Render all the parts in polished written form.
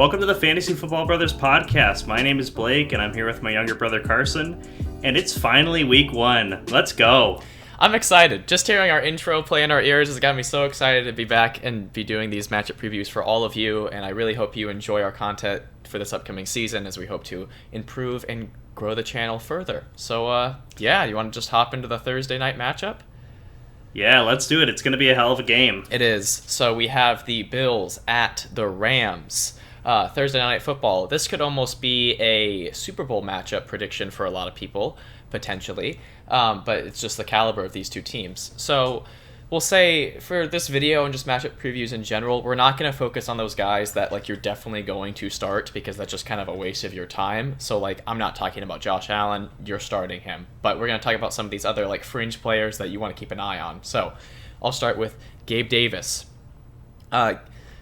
Welcome to the Fantasy Football Brothers podcast. My name is Blake, and I'm here with my younger brother Carson, and it's finally week 1. Let's go. I'm excited. Just hearing our intro play in our ears has got me so excited to be back and be doing these matchup previews for all of you, and I really hope you enjoy our content for this upcoming season as we hope to improve and grow the channel further. So, you want to just hop into the Thursday night matchup? Yeah, let's do it. It's going to be a hell of a game. It is. So we have the Bills at the Rams. Thursday Night Football. This could almost be a Super Bowl matchup prediction for a lot of people, potentially. But it's just the caliber of these two teams. So we'll say for this video and just matchup previews in general, we're not going to focus on those guys that you're definitely going to start because that's just kind of a waste of your time. So I'm not talking about Josh Allen, you're starting him. But we're going to talk about some of these other fringe players that you want to keep an eye on. So I'll start with Gabe Davis.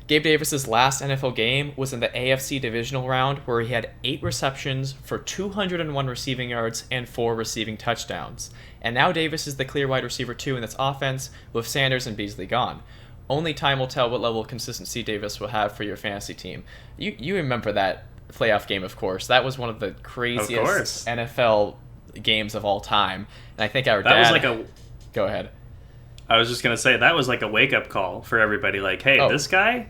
Gabe Davis's last NFL game was in the AFC divisional round where he had 8 receptions for 201 receiving yards and 4 receiving touchdowns. And now Davis is the clear wide receiver 2 in this offense with Sanders and Beasley gone. Only time will tell what level of consistency Davis will have for your fantasy team. You remember that playoff game, of course. That was one of the craziest NFL games of all time. And I think our dad... Go ahead. I was just going to say, that was like a wake-up call for everybody. This guy...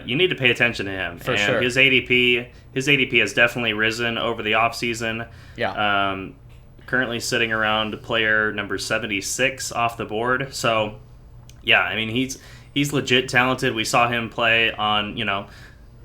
you need to pay attention to him. For sure. His ADP has definitely risen over the offseason. Yeah. Currently sitting around player number 76 off the board. So, yeah, I mean, he's legit talented. We saw him play on,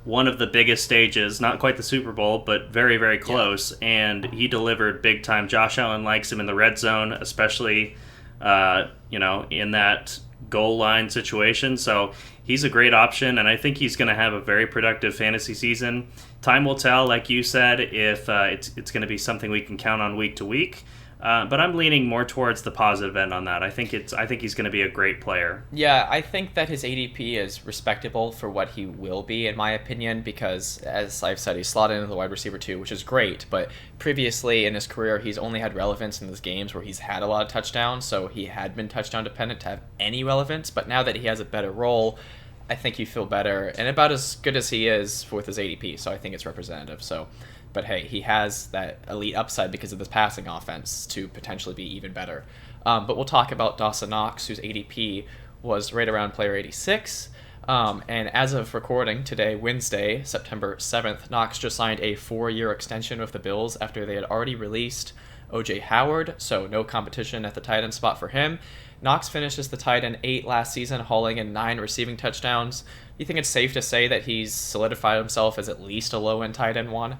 one of the biggest stages, not quite the Super Bowl, but very, very close. Yeah. And he delivered big time. Josh Allen likes him in the red zone, especially, in that goal line situation. So he's a great option, and I think he's going to have a very productive fantasy season. Time will tell, like you said, if it's going to be something we can count on week to week. But I'm leaning more towards the positive end on that. I think he's going to be a great player. Yeah, I think that his ADP is respectable for what he will be, in my opinion, because, as I've said, he's slotted into the wide receiver 2, which is great. But previously in his career, he's only had relevance in those games where he's had a lot of touchdowns, so he had been touchdown dependent to have any relevance. But now that he has a better role, I think you feel better, and about as good as he is with his ADP, so I think it's representative. But hey, he has that elite upside because of this passing offense to potentially be even better. But we'll talk about Dawson Knox, whose ADP was right around player 86. And as of recording today, Wednesday, September 7th, Knox just signed a 4-year extension with the Bills after they had already released O.J. Howard, so no competition at the tight end spot for him. Knox finishes the tight end 8 last season, hauling in 9 receiving touchdowns. Do you think it's safe to say that he's solidified himself as at least a low-end tight end 1?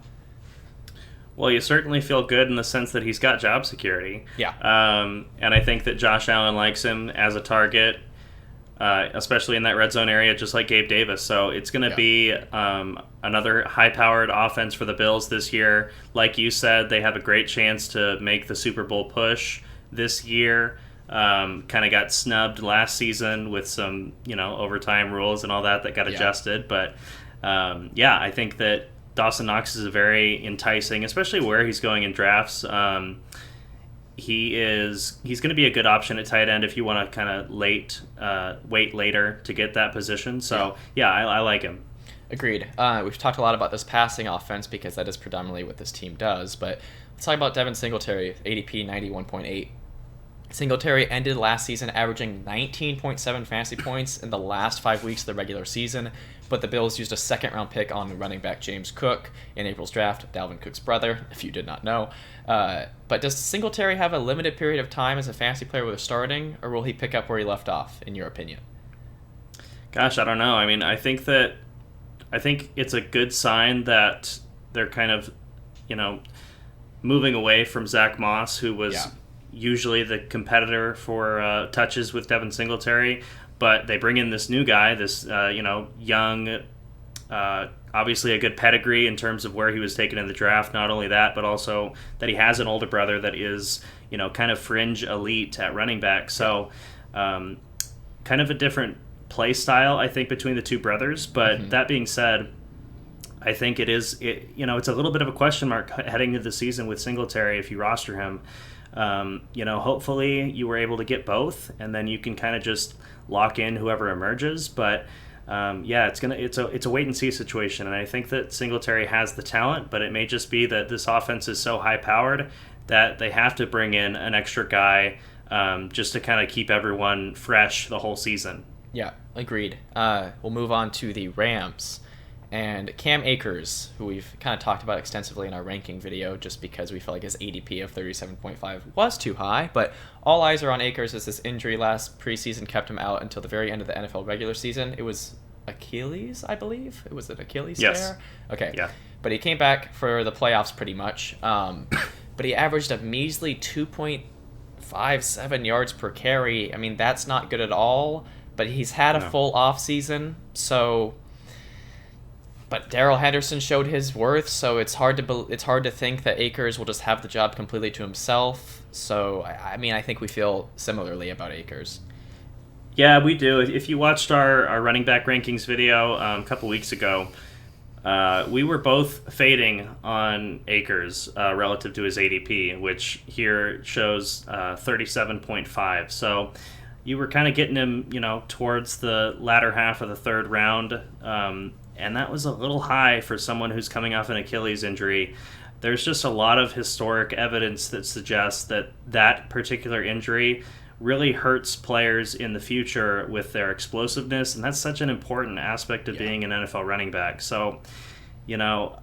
Well, you certainly feel good in the sense that he's got job security. Yeah. And I think that Josh Allen likes him as a target, especially in that red zone area, just like Gabe Davis. So it's going to be another high-powered offense for the Bills this year. Like you said, they have a great chance to make the Super Bowl push this year. Kind of got snubbed last season with some, overtime rules and all that got adjusted. But, I think that Dawson Knox is very enticing, especially where he's going in drafts. He's going to be a good option at tight end if you want to kind of wait later to get that position. So, I like him. Agreed. We've talked a lot about this passing offense because that is predominantly what this team does. But let's talk about Devin Singletary, ADP 91.8. Singletary ended last season averaging 19.7 fantasy points in the last 5 weeks of the regular season, but the Bills used a second-round pick on running back James Cook in April's draft, Dalvin Cook's brother, if you did not know. But does Singletary have a limited period of time as a fantasy player with a starting, or will he pick up where he left off, in your opinion? Gosh, I don't know. I mean, I think it's a good sign that they're kind of, moving away from Zach Moss, who was... Yeah. Usually the competitor for touches with Devin Singletary, but they bring in this new guy, this young, obviously a good pedigree in terms of where he was taken in the draft. Not only that, but also that he has an older brother that is kind of fringe elite at running back. So kind of a different play style, I think, between the two brothers. But that being said, I think it's a little bit of a question mark heading into the season with Singletary if you roster him. Hopefully you were able to get both, and then you can kind of just lock in whoever emerges. But yeah, it's a wait and see situation, and I think that Singletary has the talent, but it may just be that this offense is so high powered that they have to bring in an extra guy just to kind of keep everyone fresh the whole season. Yeah, agreed. We'll move on to the Rams. And Cam Akers, who we've kind of talked about extensively in our ranking video just because we felt like his ADP of 37.5 was too high. But all eyes are on Akers as this injury last preseason kept him out until the very end of the NFL regular season. It was Achilles, I believe. It was an Achilles tear? Okay. Yeah. But he came back for the playoffs pretty much. But he averaged a measly 2.57 yards per carry. I mean, that's not good at all. But he's had a full off season, so... But Darrell Henderson showed his worth, so it's hard to think that Akers will just have the job completely to himself. So, I mean, I think we feel similarly about Akers. Yeah, we do. If you watched our running back rankings video a couple weeks ago, we were both fading on Akers relative to his ADP, which here shows 37.5. So you were kind of getting him, towards the latter half of the third round. And that was a little high for someone who's coming off an Achilles injury. There's just a lot of historic evidence that suggests that particular injury really hurts players in the future with their explosiveness, and that's such an important aspect of being an NFL running back. So, my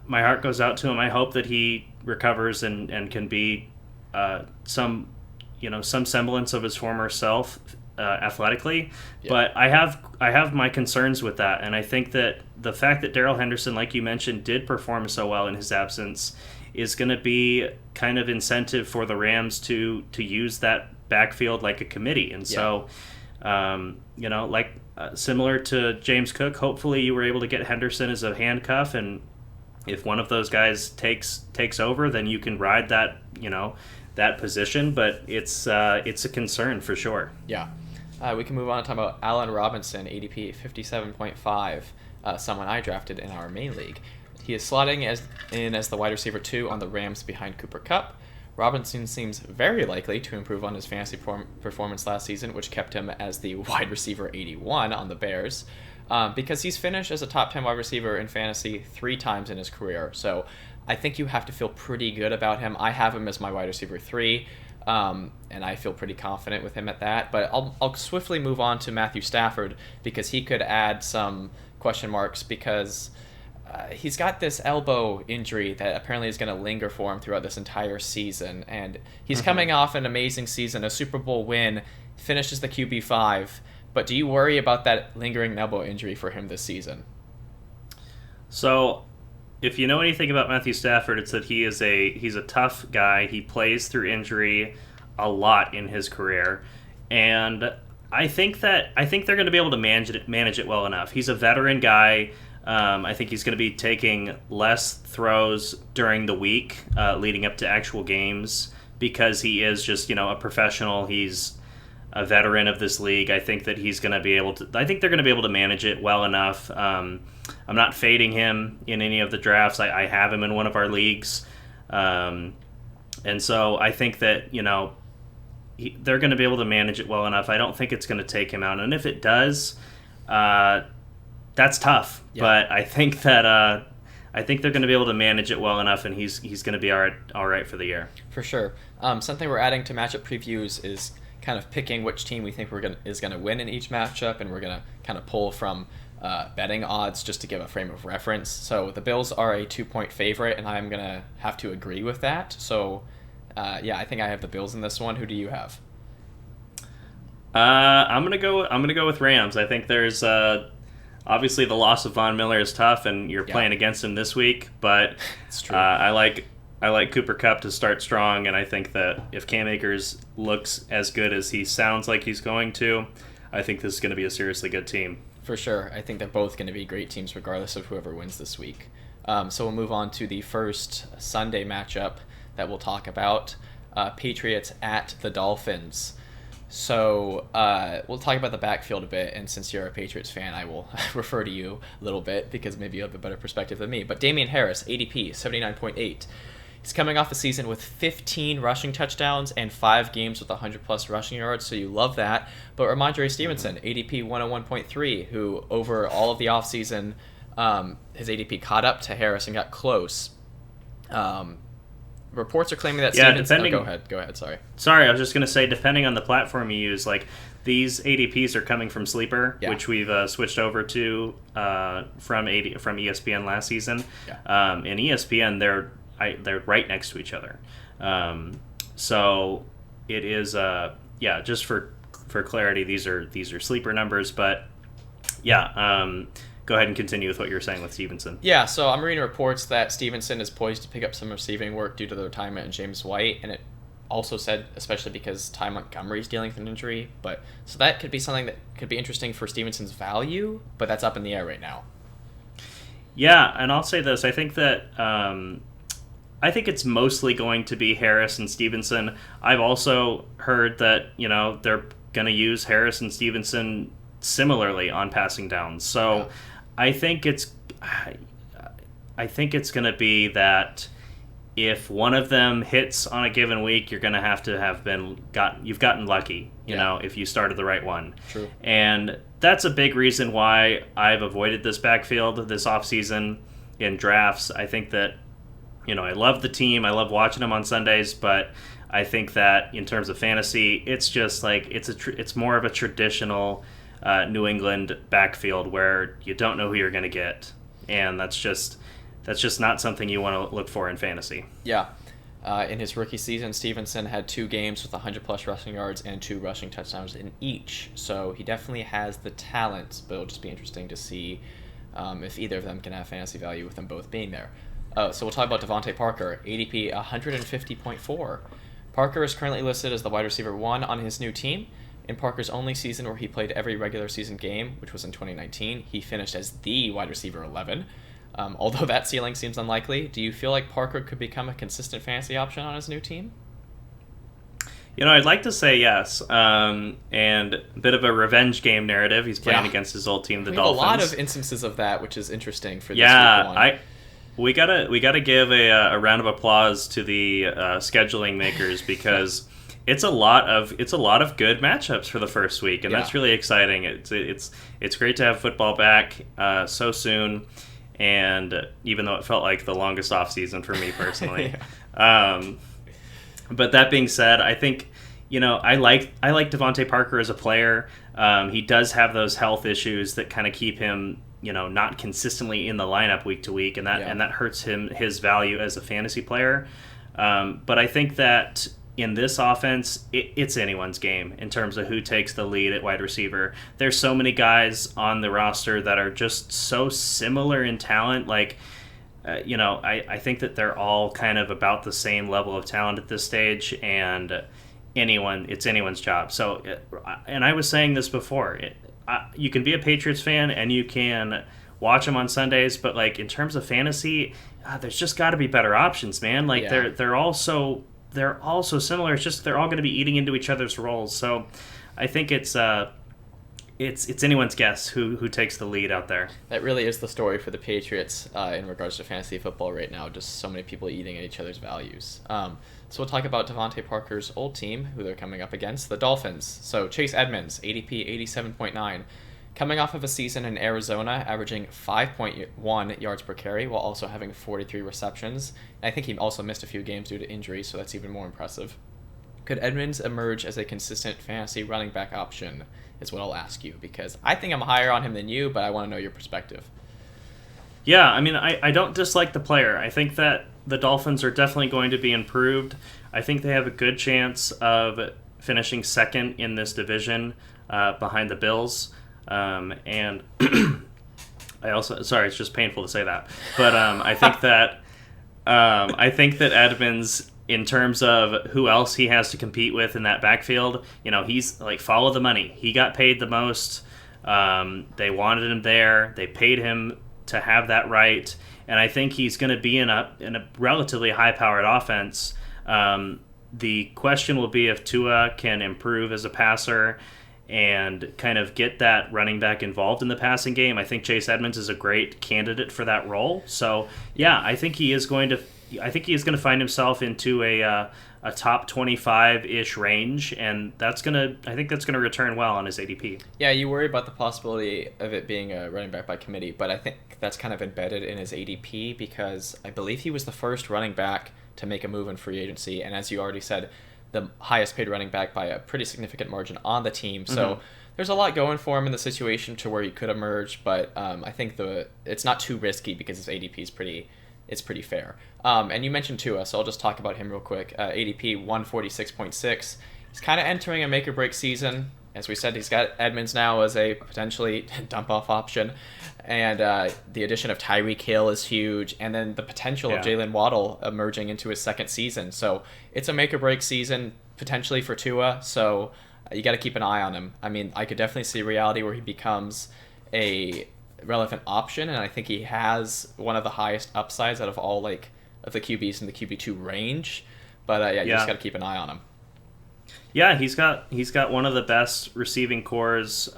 heart goes out to him. I hope that he recovers and can be some semblance of his former self athletically. But I have my concerns with that, and I think that the fact that Darrell Henderson, like you mentioned, did perform so well in his absence is going to be kind of incentive for the Rams to use that backfield like a committee. And so similar to James Cook, hopefully you were able to get Henderson as a handcuff, and if one of those guys takes over, then you can ride that that position. But it's a concern for sure. Yeah. We can move on to talk about Allen Robinson, ADP 57.5, someone I drafted in our main league. He is slotting in as the wide receiver 2 on the Rams behind Cooper Kupp. Robinson seems very likely to improve on his fantasy performance last season, which kept him as the wide receiver 81 on the Bears, because he's finished as a top 10 wide receiver in fantasy 3 times in his career. So I think you have to feel pretty good about him. I have him as my wide receiver 3. And I feel pretty confident with him at that. But I'll swiftly move on to Matthew Stafford because he could add some question marks because he's got this elbow injury that apparently is going to linger for him throughout this entire season. And he's coming off an amazing season, a Super Bowl win, finishes the QB5. But do you worry about that lingering elbow injury for him this season? So if you know anything about Matthew Stafford, it's that he's a tough guy. He plays through injury a lot in his career, and I think they're going to be able to manage it well enough. He's a veteran guy. I think he's going to be taking less throws during the week leading up to actual games because he is just a professional. He's a veteran of this league. I think that he's going to be able to. I think they're going to be able to manage it well enough. I'm not fading him in any of the drafts. I have him in one of our leagues, and so I think that they're going to be able to manage it well enough. I don't think it's going to take him out, and if it does, that's tough. Yeah. But I think that they're going to be able to manage it well enough, and he's going to be all right for the year. For sure. Something we're adding to matchup previews is kind of picking which team we think is going to win in each matchup, and we're going to kind of pull from betting odds just to give a frame of reference. So the Bills are a 2-point favorite, and I'm going to have to agree with that. So I think I have the Bills in this one. Who do you have? I'm gonna go with Rams. I think there's obviously the loss of Von Miller is tough, and you're playing against him this week. But it's true. I like Cooper Kupp to start strong, and I think that if Cam Akers looks as good as he sounds like he's going to, I think this is going to be a seriously good team. For sure. I think they're both going to be great teams regardless of whoever wins this week. So we'll move on to the first Sunday matchup that we'll talk about. Patriots at the Dolphins. So we'll talk about the backfield a bit, and since you're a Patriots fan, I will refer to you a little bit because maybe you have a better perspective than me. But Damian Harris, ADP, 79.8. He's coming off a season with 15 rushing touchdowns and 5 games with 100-plus rushing yards, so you love that. But Ramondre Stevenson, ADP 101.3, who over all of the offseason, his ADP caught up to Harris and got close. Reports are claiming that Stevenson... depending... Go ahead, sorry. Sorry, I was just going to say, depending on the platform you use, like, these ADPs are coming from Sleeper, which we've switched over to from ESPN last season. Yeah. In ESPN, they're right next to each other. So it is, just for clarity, these are Sleeper numbers, but go ahead and continue with what you were saying with Stevenson. Yeah, so I'm reading reports that Stevenson is poised to pick up some receiving work due to the retirement of James White, and it also said, especially because Ty Montgomery's dealing with an injury, so that could be something that could be interesting for Stevenson's value, but that's up in the air right now. Yeah, and I'll say this, I think that I think it's mostly going to be Harris and Stevenson. I've also heard that, they're going to use Harris and Stevenson similarly on passing downs. So I think it's going to be that if one of them hits on a given week, you're going to have you've gotten lucky, if you started the right one. True. And that's a big reason why I've avoided this backfield this offseason in drafts. I think that, I love the team. I love watching them on Sundays, but I think that in terms of fantasy, it's just like it's more of a traditional New England backfield where you don't know who you're going to get, and that's just not something you want to look for in fantasy. Yeah. In his rookie season, Stevenson had 2 games with 100-plus rushing yards and 2 rushing touchdowns in each. So he definitely has the talent, but it'll just be interesting to see if either of them can have fantasy value with them both being there. So we'll talk about Devontae Parker, ADP 150.4. Parker is currently listed as the wide receiver 1 on his new team. In Parker's only season where he played every regular season game, which was in 2019, he finished as the wide receiver 11. Although that ceiling seems unlikely, do you feel like Parker could become a consistent fantasy option on his new team? I'd like to say yes. And a bit of a revenge game narrative. He's playing against his old team, the Dolphins. A lot of instances of that, which is interesting for this week one. We gotta give a round of applause to the scheduling makers because it's a lot of good matchups for the first week, and that's really exciting. It's great to have football back so soon. And even though it felt like the longest off season for me personally, but that being said, I think I like Devontae Parker as a player. He does have those health issues that kind of keep him not consistently in the lineup week to week, and that hurts his value as a fantasy player. But I think that in this offense, it's anyone's game in terms of who takes the lead at wide receiver. There's so many guys on the roster that are just so similar in talent. Like, I think that they're all kind of about the same level of talent at this stage, and it's anyone's job. So, and I was saying this before, you can be a Patriots fan and you can watch them on Sundays, but like in terms of fantasy, there's just got to be better options, man. Like they're all so similar. It's just they're all going to be eating into each other's roles. So I think it's anyone's guess who takes the lead out there. That really is the story for the Patriots in regards to fantasy football right now. Just so many people eating at each other's values. So we'll talk about Devontae Parker's old team, who they're coming up against, the Dolphins. So Chase Edmonds, ADP 87.9. Coming off of a season in Arizona, averaging 5.1 yards per carry while also having 43 receptions. And I think he also missed a few games due to injury, so that's even more impressive. Could Edmonds emerge as a consistent fantasy running back option is what I'll ask you, because I think I'm higher on him than you, but I want to know your perspective. Yeah, I mean, I don't dislike the player. I think that the Dolphins are definitely going to be improved. I think they have a good chance of finishing second in this division behind the Bills. And I also, sorry, it's just painful to say that, but I think that Edmonds, in terms of who else he has to compete with in that backfield, he's like, follow the money. He got paid the most. They wanted him there. They paid him to have that right, and I think he's going to be in a relatively high-powered offense. The question will be if Tua can improve as a passer and kind of get that running back involved in the passing game. I think Chase Edmonds is a great candidate for that role. So, yeah, I think he is going to I think he's going to find himself into a top 25-ish range, and I think that's gonna return well on his ADP. Yeah, you worry about the possibility of it being a running back by committee, but I think that's kind of embedded in his ADP because I believe he was the first running back to make a move in free agency, and as you already said, the highest paid running back by a pretty significant margin on the team. So there's a lot going for him in the situation to where he could emerge, but I think it's not too risky because his ADP is pretty fair. And you mentioned Tua, so I'll just talk about him real quick. ADP 146.6. He's kind of entering a make or break season. As we said, he's got Edmonds now as a potentially dump off option. And the addition of Tyreek Hill is huge. And then the potential of Jalen Waddle emerging into his second season. So it's a make or break season potentially for Tua. So you got to keep an eye on him. I mean, I could definitely see a reality where he becomes a relevant option, and I think he has one of the highest upsides out of all of the QBs in the QB2 range. But you just got to keep an eye on him. Yeah, he's got one of the best receiving cores.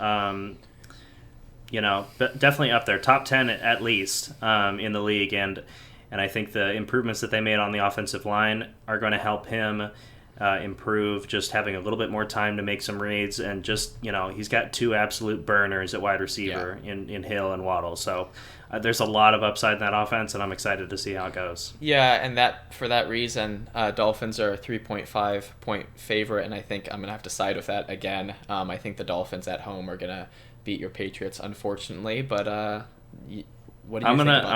Definitely up there, top 10 at least in the league, and I think the improvements that they made on the offensive line are going to help him improve, just having a little bit more time to make some reads, and just he's got two absolute burners at wide receiver in Hill and Waddle, so there's a lot of upside in that offense, and I'm excited to see how it goes. Yeah, and for that reason, Dolphins are a 3.5 point favorite, and I think I'm gonna have to side with that again. I think the Dolphins at home are gonna beat your Patriots, unfortunately, but what do you think about that?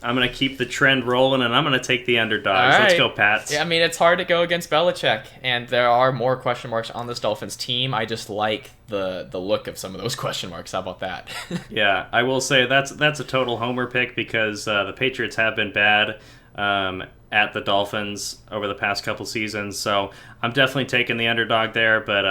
I'm gonna keep the trend rolling, and I'm gonna take the underdogs. Right. Let's go, Pats. Yeah, I mean, it's hard to go against Belichick, and there are more question marks on this Dolphins team. I just like the look of some of those question marks. How about that? Yeah, I will say that's a total homer pick because the Patriots have been bad at the Dolphins over the past couple seasons, so I'm definitely taking the underdog there. But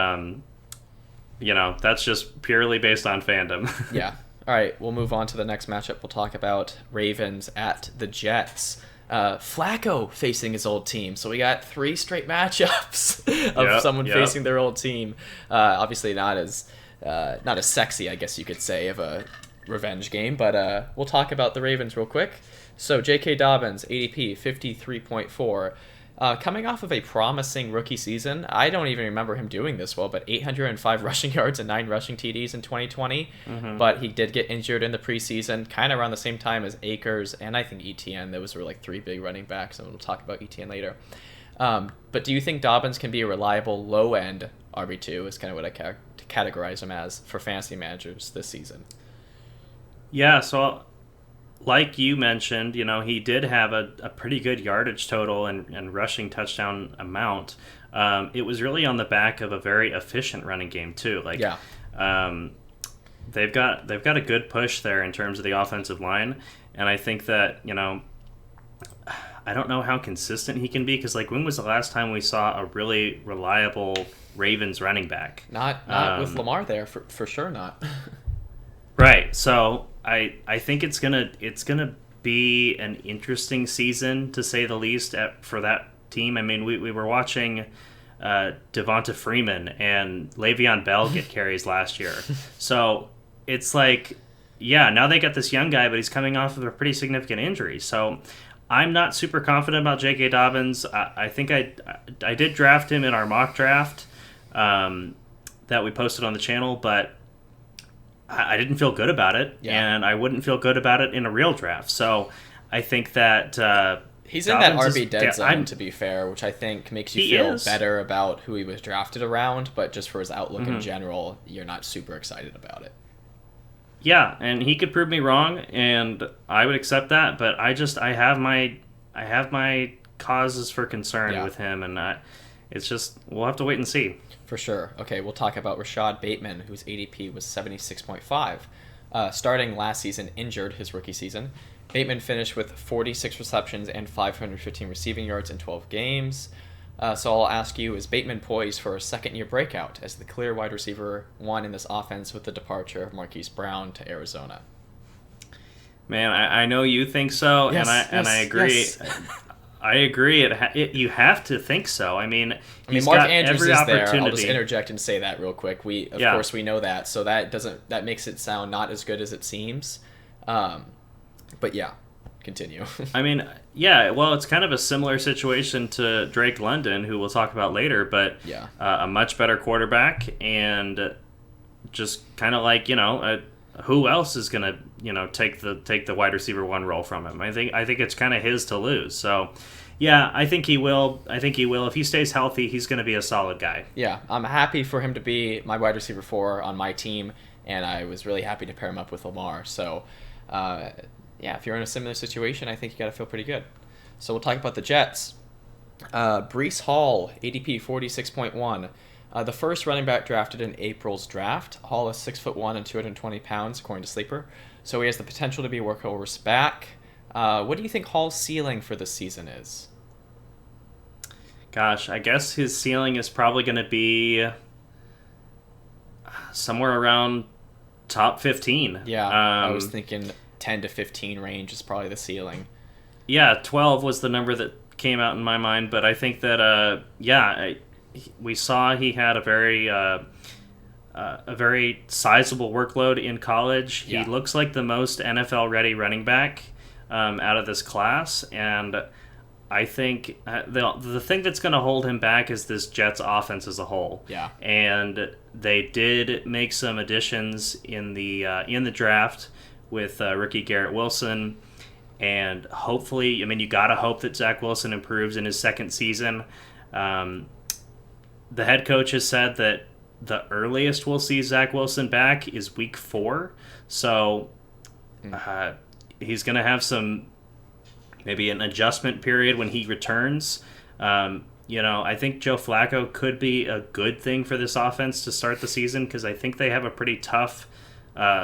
that's just purely based on fandom. Yeah. All right, we'll move on to the next matchup. We'll talk about Ravens at the Jets. Flacco facing his old team. So we got 3 straight matchups of someone facing their old team. Obviously not as sexy, I guess you could say, of a revenge game. But we'll talk about the Ravens real quick. So J.K. Dobbins, ADP 53.4. Coming off of a promising rookie season, I don't even remember him doing this well, but 805 rushing yards and 9 rushing TDs in 2020. But he did get injured in the preseason, kind of around the same time as Akers and I think ETN. Those were 3 big running backs, and we'll talk about ETN later. But do you think Dobbins can be a reliable low-end RB2 is kind of what I categorize him as for fantasy managers this season? Yeah, so like you mentioned, he did have a pretty good yardage total and rushing touchdown amount. It was really on the back of a very efficient running game too. They've got a good push there in terms of the offensive line, and I think that I don't know how consistent he can be because when was the last time we saw a really reliable Ravens running back? Not with Lamar there, for sure not. Right. So I think it's gonna be an interesting season to say the least for that team. I mean, we were watching Devonta Freeman and Le'Veon Bell get carries last year, so it's now they got this young guy, but he's coming off of a pretty significant injury. So I'm not super confident about J.K. Dobbins. I think I did draft him in our mock draft that we posted on the channel, but I didn't feel good about it, and I wouldn't feel good about it in a real draft. So I think that he's in that RB dead zone, to be fair, which I think makes you feel better about who he was drafted around, but just for his outlook in general, you're not super excited about it. Yeah, and he could prove me wrong, and I would accept that, but I have my causes for concern with him, and it's just we'll have to wait and see. For sure. Okay, we'll talk about Rashad Bateman, whose ADP was 76.5. Starting last season, injured his rookie season. Bateman finished with 46 receptions and 515 receiving yards in 12 games. So I'll ask you, is Bateman poised for a second-year breakout as the clear wide receiver 1 in this offense with the departure of Marquise Brown to Arizona? Man, I know you think so, and I agree. Yes. I agree. You have to think so. I mean, Mark Andrews is there. I'll just interject and say that real quick. Of course we know that, so that makes it sound not as good as it seems. But yeah, continue. I mean, yeah, well, it's kind of a similar situation to Drake London, who we'll talk about later, but Yeah. A much better quarterback, and just kind of like, who else is going to, take the wide receiver one role from him? I think it's kind of his to lose. So, yeah, I think he will. If he stays healthy, he's going to be a solid guy. Yeah, I'm happy for him to be my wide receiver 4 on my team, and I was really happy to pair him up with Lamar. So, yeah, if you're in a similar situation, I think you got to feel pretty good. So we'll talk about the Jets. Breece Hall, ADP 46.1. The first running back drafted in April's draft. Hall is 6'1" and 220 pounds, according to Sleeper. So he has the potential to be a workhorse back. What do you think Hall's ceiling for this season is? Gosh, I guess his ceiling is probably going to be somewhere around top 15. Yeah, I was thinking 10 to 15 range is probably the ceiling. Yeah, 12 was the number that came out in my mind, but I think that, we saw he had a very sizable workload in college. Yeah. He looks like the most NFL-ready running back out of this class, and I think the thing that's going to hold him back is this Jets offense as a whole. Yeah. And they did make some additions in the draft with rookie Garrett Wilson, and hopefully, you got to hope that Zach Wilson improves in his second season. The head coach has said that the earliest we'll see Zach Wilson back is week 4, so he's going to have maybe an adjustment period when he returns. I think Joe Flacco could be a good thing for this offense to start the season, because I think they have a pretty tough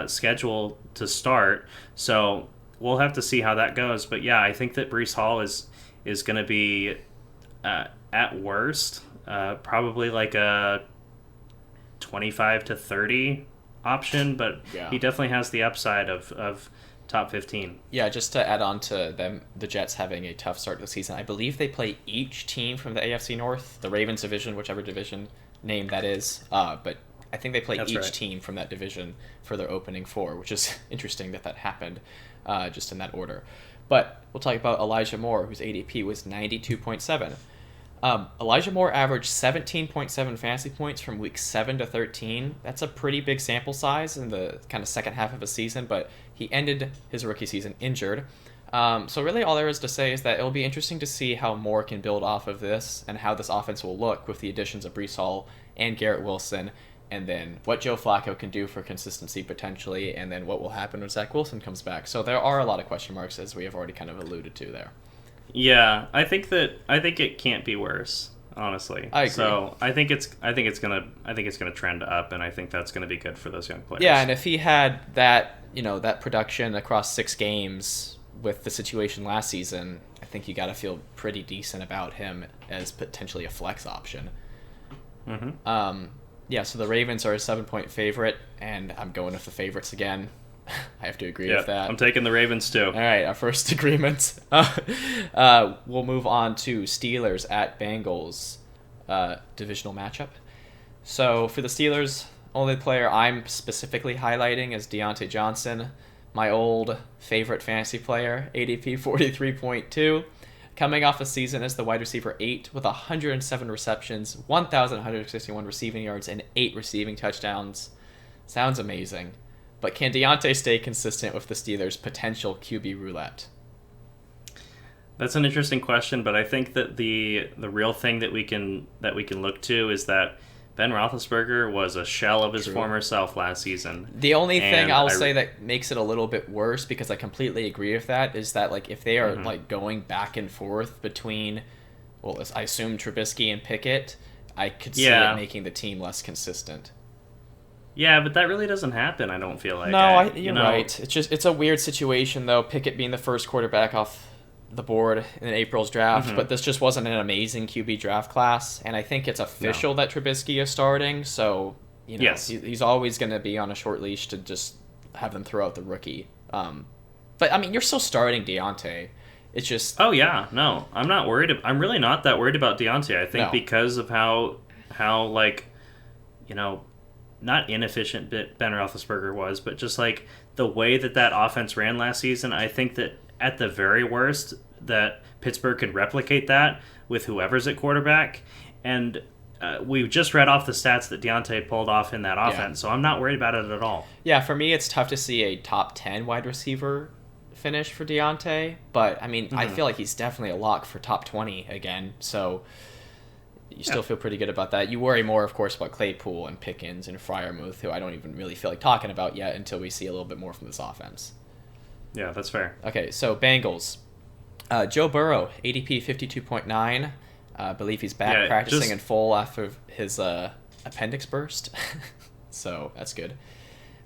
schedule to start. So we'll have to see how that goes. But yeah, I think that Breece Hall is going to be at worst probably like a 25 to 30 option, but Yeah. he definitely has the upside of top 15. Yeah, just to add on to them, the Jets having a tough start to the season, I believe they play each team from the AFC North, the Ravens division, whichever division name that is. But I think they play That's each right. team from that division for their opening 4, which is interesting that happened just in that order. But we'll talk about Elijah Moore, whose ADP was 92.7. Elijah Moore averaged 17.7 fantasy points from week 7 to 13. That's a pretty big sample size in the kind of second half of a season, but he ended his rookie season injured. So really all there is to say is that it'll be interesting to see how Moore can build off of this and how this offense will look with the additions of Breece Hall and Garrett Wilson, and then what Joe Flacco can do for consistency potentially, and then what will happen when Zach Wilson comes back. So there are a lot of question marks, as we have already kind of alluded to there. Yeah, I think it can't be worse, honestly. I agree. So I think it's gonna trend up, and I think that's gonna be good for those young players. Yeah, and if he had that production across 6 games with the situation last season, I think you got to feel pretty decent about him as potentially a flex option. Mm-hmm. Yeah, so the Ravens are a 7-point favorite, and I'm going with the favorites again. I have to agree with that. I'm taking the Ravens too. All right, our first agreement. We'll move on to Steelers at Bengals divisional matchup. So for the Steelers, only player I'm specifically highlighting is Deontay Johnson, my old favorite fantasy player, ADP 43.2, coming off a season as the wide receiver 8 with 107 receptions, 1,161 receiving yards, and 8 receiving touchdowns. Sounds amazing. But can Deontay stay consistent with the Steelers' potential QB roulette? That's an interesting question, but I think that the real thing that we can look to is that Ben Roethlisberger was a shell of his former self last season. The only thing I'll say that makes it a little bit worse, because I completely agree with that, is that if they are going back and forth between, I assume Trubisky and Pickett, I could see it making the team less consistent. Yeah, but that really doesn't happen, I don't feel like. No, you're right. It's a weird situation, though, Pickett being the first quarterback off the board in April's draft, but this just wasn't an amazing QB draft class, and I think it's official that Trubisky is starting, so yes. he's always going to be on a short leash to just have them throw out the rookie. But, I mean, you're still starting Deontay. It's just... Oh, yeah. No, I'm not worried. I'm really not that worried about Deontay. I think because of how not inefficient Ben Roethlisberger was, but just the way that offense ran last season, I think that at the very worst, that Pittsburgh could replicate that with whoever's at quarterback. And we just read off the stats that Deontay pulled off in that offense, so I'm not worried about it at all. Yeah, for me, it's tough to see a top 10 wide receiver finish for Deontay, but I mean, I feel like he's definitely a lock for top 20 again, so you still feel pretty good about that. You worry more, of course, about Claypool and Pickens and Freiermuth, who I don't even really feel like talking about yet until we see a little bit more from this offense. Yeah, that's fair. Okay, so Bengals. Joe Burrow, ADP 52.9. I believe he's back practicing in full after his appendix burst. So that's good.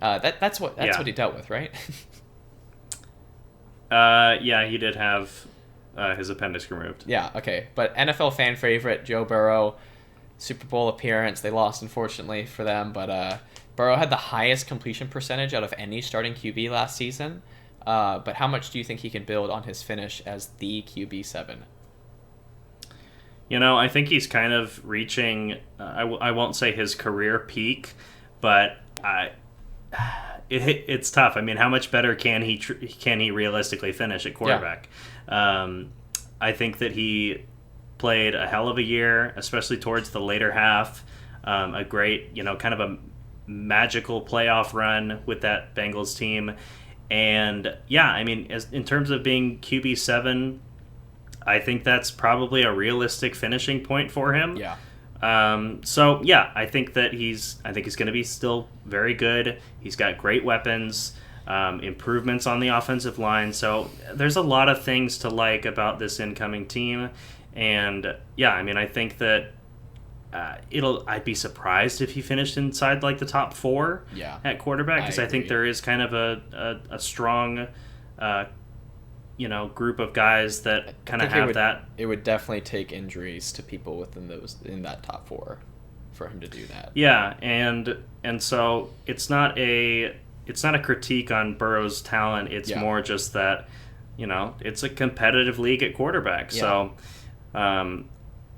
That's what he dealt with, right? Yeah, he did have his appendix removed. Yeah, okay. But NFL fan favorite, Joe Burrow, Super Bowl appearance. They lost, unfortunately, for them. But Burrow had the highest completion percentage out of any starting QB last season. But how much do you think he can build on his finish as the QB7? I think he's kind of reaching, I won't say his career peak, but it's tough. I mean, how much better can he realistically finish at quarterback? Yeah. I think that he played a hell of a year, especially towards the later half. A great, kind of a magical playoff run with that Bengals team. And yeah, I mean, in terms of being QB7, I think that's probably a realistic finishing point for him. Yeah. So yeah, I think he's going to be still very good. He's got great weapons, improvements on the offensive line. So there's a lot of things to like about this incoming team. And yeah, I mean, I think that I'd be surprised if he finished inside like the top 4 at quarterback, because I think there is kind of a strong group of guys that kind of have that. It would definitely take injuries to people in that top 4 for him to do that. Yeah, and so it's not a critique on Burrow's talent. It's more just that it's a competitive league at quarterback. Yeah. So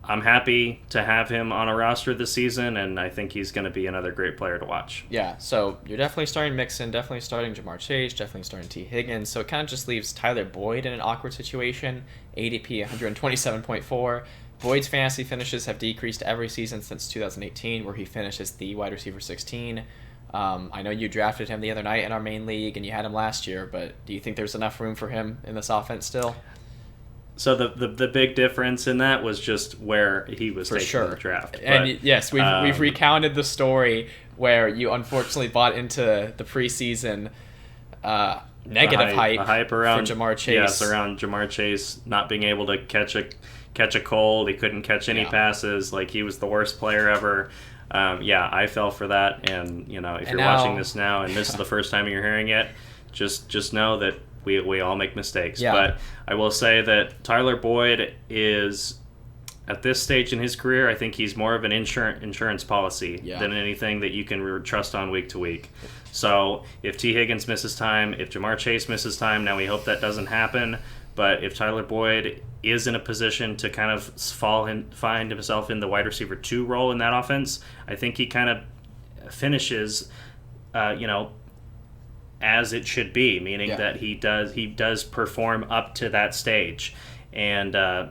I'm happy to have him on a roster this season, and I think he's going to be another great player to watch. Yeah, so you're definitely starting Mixon, definitely starting Jamar Chase, definitely starting T. Higgins, so it kind of just leaves Tyler Boyd in an awkward situation, ADP 127.4. Boyd's fantasy finishes have decreased every season since 2018, where he finishes the wide receiver 16. I know you drafted him the other night in our main league, and you had him last year, but do you think there's enough room for him in this offense still? So the big difference in that was just where he was taken in the draft. But, and yes, we've recounted the story where you unfortunately bought into the preseason negative hype around for Jamar Chase. Yes, around Jamar Chase not being able to catch a cold. He couldn't catch any passes. Like, he was the worst player ever. I fell for that. And if you're watching this now and this is the first time you're hearing it, just know that we all make mistakes. Yeah. But I will say that Tyler Boyd is, at this stage in his career, I think he's more of an insurance policy than anything that you can trust on week to week. So if T. Higgins misses time, if Jamar Chase misses time, now we hope that doesn't happen. But if Tyler Boyd is in a position to kind of find himself in the wide receiver 2 role in that offense, I think he kind of finishes, as it should be, meaning that he does perform up to that stage. And I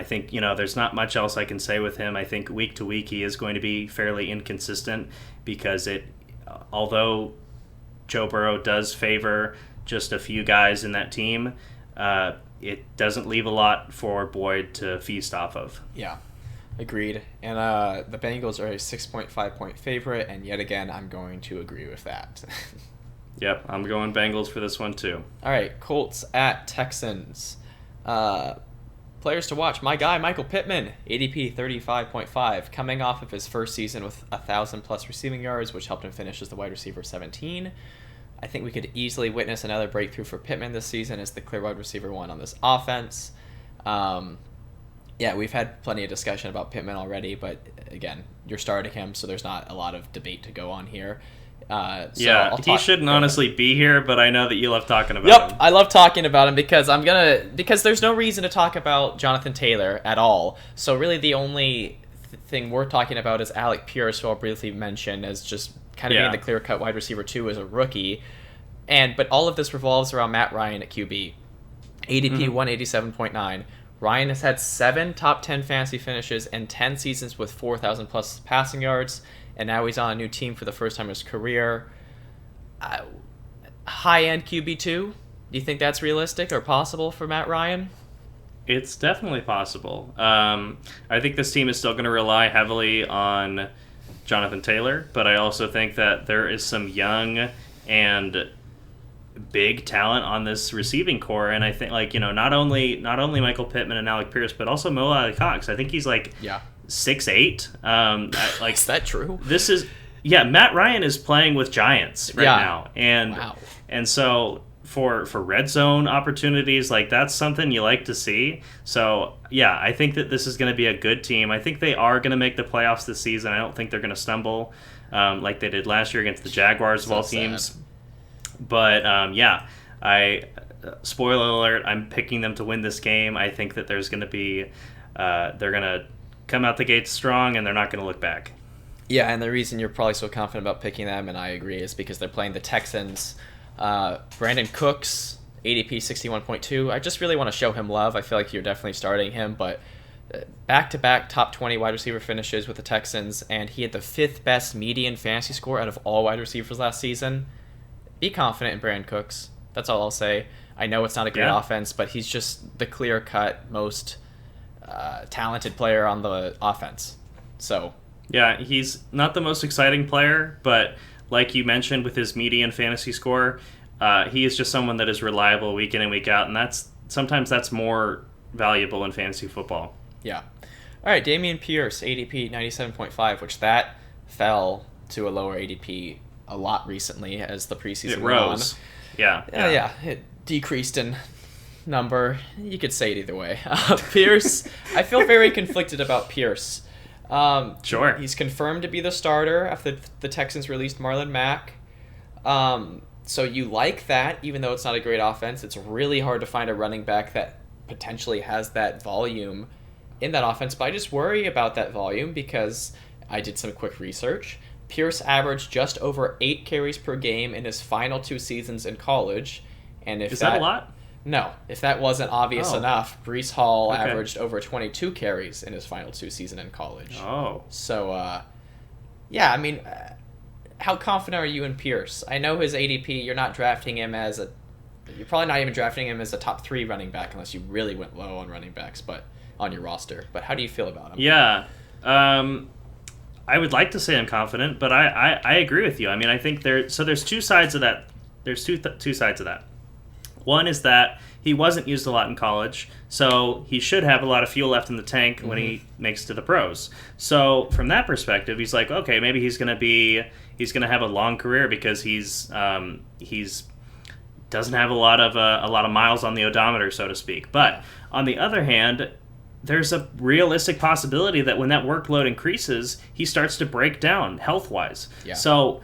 think there's not much else I can say with him. I think week to week he is going to be fairly inconsistent, because although Joe Burrow does favor just a few guys in that team, it doesn't leave a lot for Boyd to feast off of. Yeah, agreed. And the Bengals are a 6.5 point favorite, and yet again I'm going to agree with that. Yep, I'm going Bengals for this one too. All right, Colts at Texans. Players to watch. My guy, Michael Pittman, ADP 35.5, coming off of his first season with 1,000+ receiving yards, which helped him finish as the wide receiver 17. I think we could easily witness another breakthrough for Pittman this season as the clear wide receiver 1 on this offense. We've had plenty of discussion about Pittman already, but again, you're starting him, so there's not a lot of debate to go on here. He shouldn't honestly be here, but I know that you love talking about him. I love talking about him because there's no reason to talk about Jonathan Taylor at all. So really the only thing we're talking about is Alec Pierce, who I'll briefly mention as just kind of being the clear-cut wide receiver 2 as a rookie. But all of this revolves around Matt Ryan at QB. ADP 187.9. Ryan has had 7 top 10 fantasy finishes and 10 seasons with 4,000 plus passing yards, and now he's on a new team for the first time in his career. High-end QB2, do you think that's realistic or possible for Matt Ryan? It's definitely possible. I think this team is still going to rely heavily on Jonathan Taylor, but I also think that there is some young and big talent on this receiving core, and I think not only Michael Pittman and Alec Pierce, but also Mo Alley-Cox. I think he's 6'8". Is that true? This is Matt Ryan is playing with giants right now, and wow. And so for red zone opportunities, that's something you like to see. So I think that this is going to be a good team. I think they are going to make the playoffs this season. I don't think they're going to stumble like they did last year against the Jaguars of all teams. Sad. But spoiler alert, I'm picking them to win this game. I think that there's going to be they're going to come out the gates strong, and they're not going to look back. Yeah, and the reason you're probably so confident about picking them, and I agree, is because they're playing the Texans. Brandon Cooks, ADP 61.2. I just really want to show him love. I feel like you're definitely starting him, but back-to-back top 20 wide receiver finishes with the Texans, and he had the 5th best median fantasy score out of all wide receivers last season. Be confident in Brandon Cooks. That's all I'll say. I know it's not a great offense, but he's just the clear-cut, most talented player on the offense. So yeah, he's not the most exciting player, but like you mentioned with his median fantasy score, he is just someone that is reliable week in and week out, and sometimes that's more valuable in fantasy football. Yeah. All right, Dameon Pierce, ADP 97.5, which that fell to a lower ADP a lot recently as the preseason went rose. On. Yeah, it decreased in number. You could say it either way. Pierce, I feel very conflicted about Pierce. Sure. He's confirmed to be the starter after the Texans released Marlon Mack. So you like that, even though it's not a great offense. It's really hard to find a running back that potentially has that volume in that offense. But I just worry about that volume because I did some quick research. Pierce averaged just over 8 carries per game in his final 2 seasons in college. And if Is that a lot? No. If that wasn't obvious enough, Breece Hall averaged over 22 carries in his final 2 seasons in college. Oh. So, how confident are you in Pierce? I know his ADP, you're not drafting him you're probably not even drafting him as a top 3 running back unless you really went low on running backs, but on your roster. But how do you feel about him? Yeah. I would like to say I'm confident, but I agree with you. I mean, I think there's 2 sides of that. There's two sides of that. One is that he wasn't used a lot in college, so he should have a lot of fuel left in the tank when he makes it to the pros. So from that perspective, he's like, okay, maybe he's gonna have a long career because he's doesn't have a lot of miles on the odometer, so to speak. But on the other hand, there's a realistic possibility that when that workload increases, he starts to break down health-wise. Yeah. So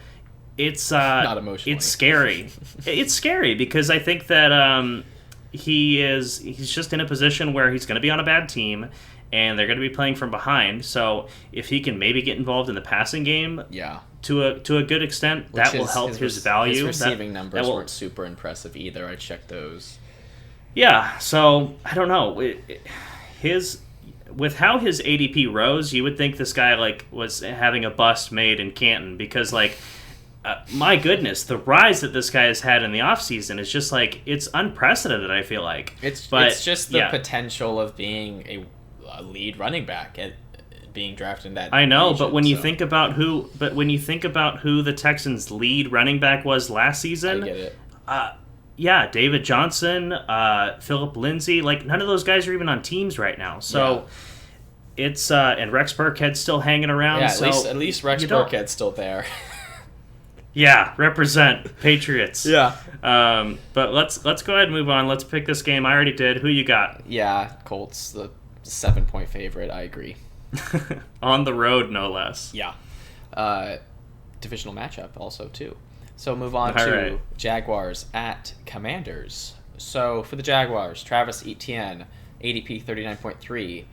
it's not emotionally. It's scary. It's scary because I think that he's just in a position where he's going to be on a bad team, and they're going to be playing from behind. So if he can maybe get involved in the passing game, to a good extent, that will help his value. His receiving numbers weren't super impressive either. I checked those. Yeah. So I don't know. With how his ADP rose, you would think this guy was having a bust made in Canton because my goodness, the rise that this guy has had in the offseason is just it's unprecedented, I feel like. It's just the potential of being a lead running back and being drafted in that I know, region, but when you think about who the Texans' lead running back was last season, I get it. David Johnson, Philip Lindsay, none of those guys are even on teams right now. So it's and Rex Burkhead's still hanging around. Yeah, at least Rex Burkhead's still there. Yeah, represent Patriots. Yeah. But let's go ahead and move on. Let's pick this game. I already did. Who you got? Yeah, Colts, the 7-point favorite. I agree. On the road, no less. Yeah. Divisional matchup also, too. So move on to Jaguars at Commanders. So for the Jaguars, Travis Etienne, ADP 39.3.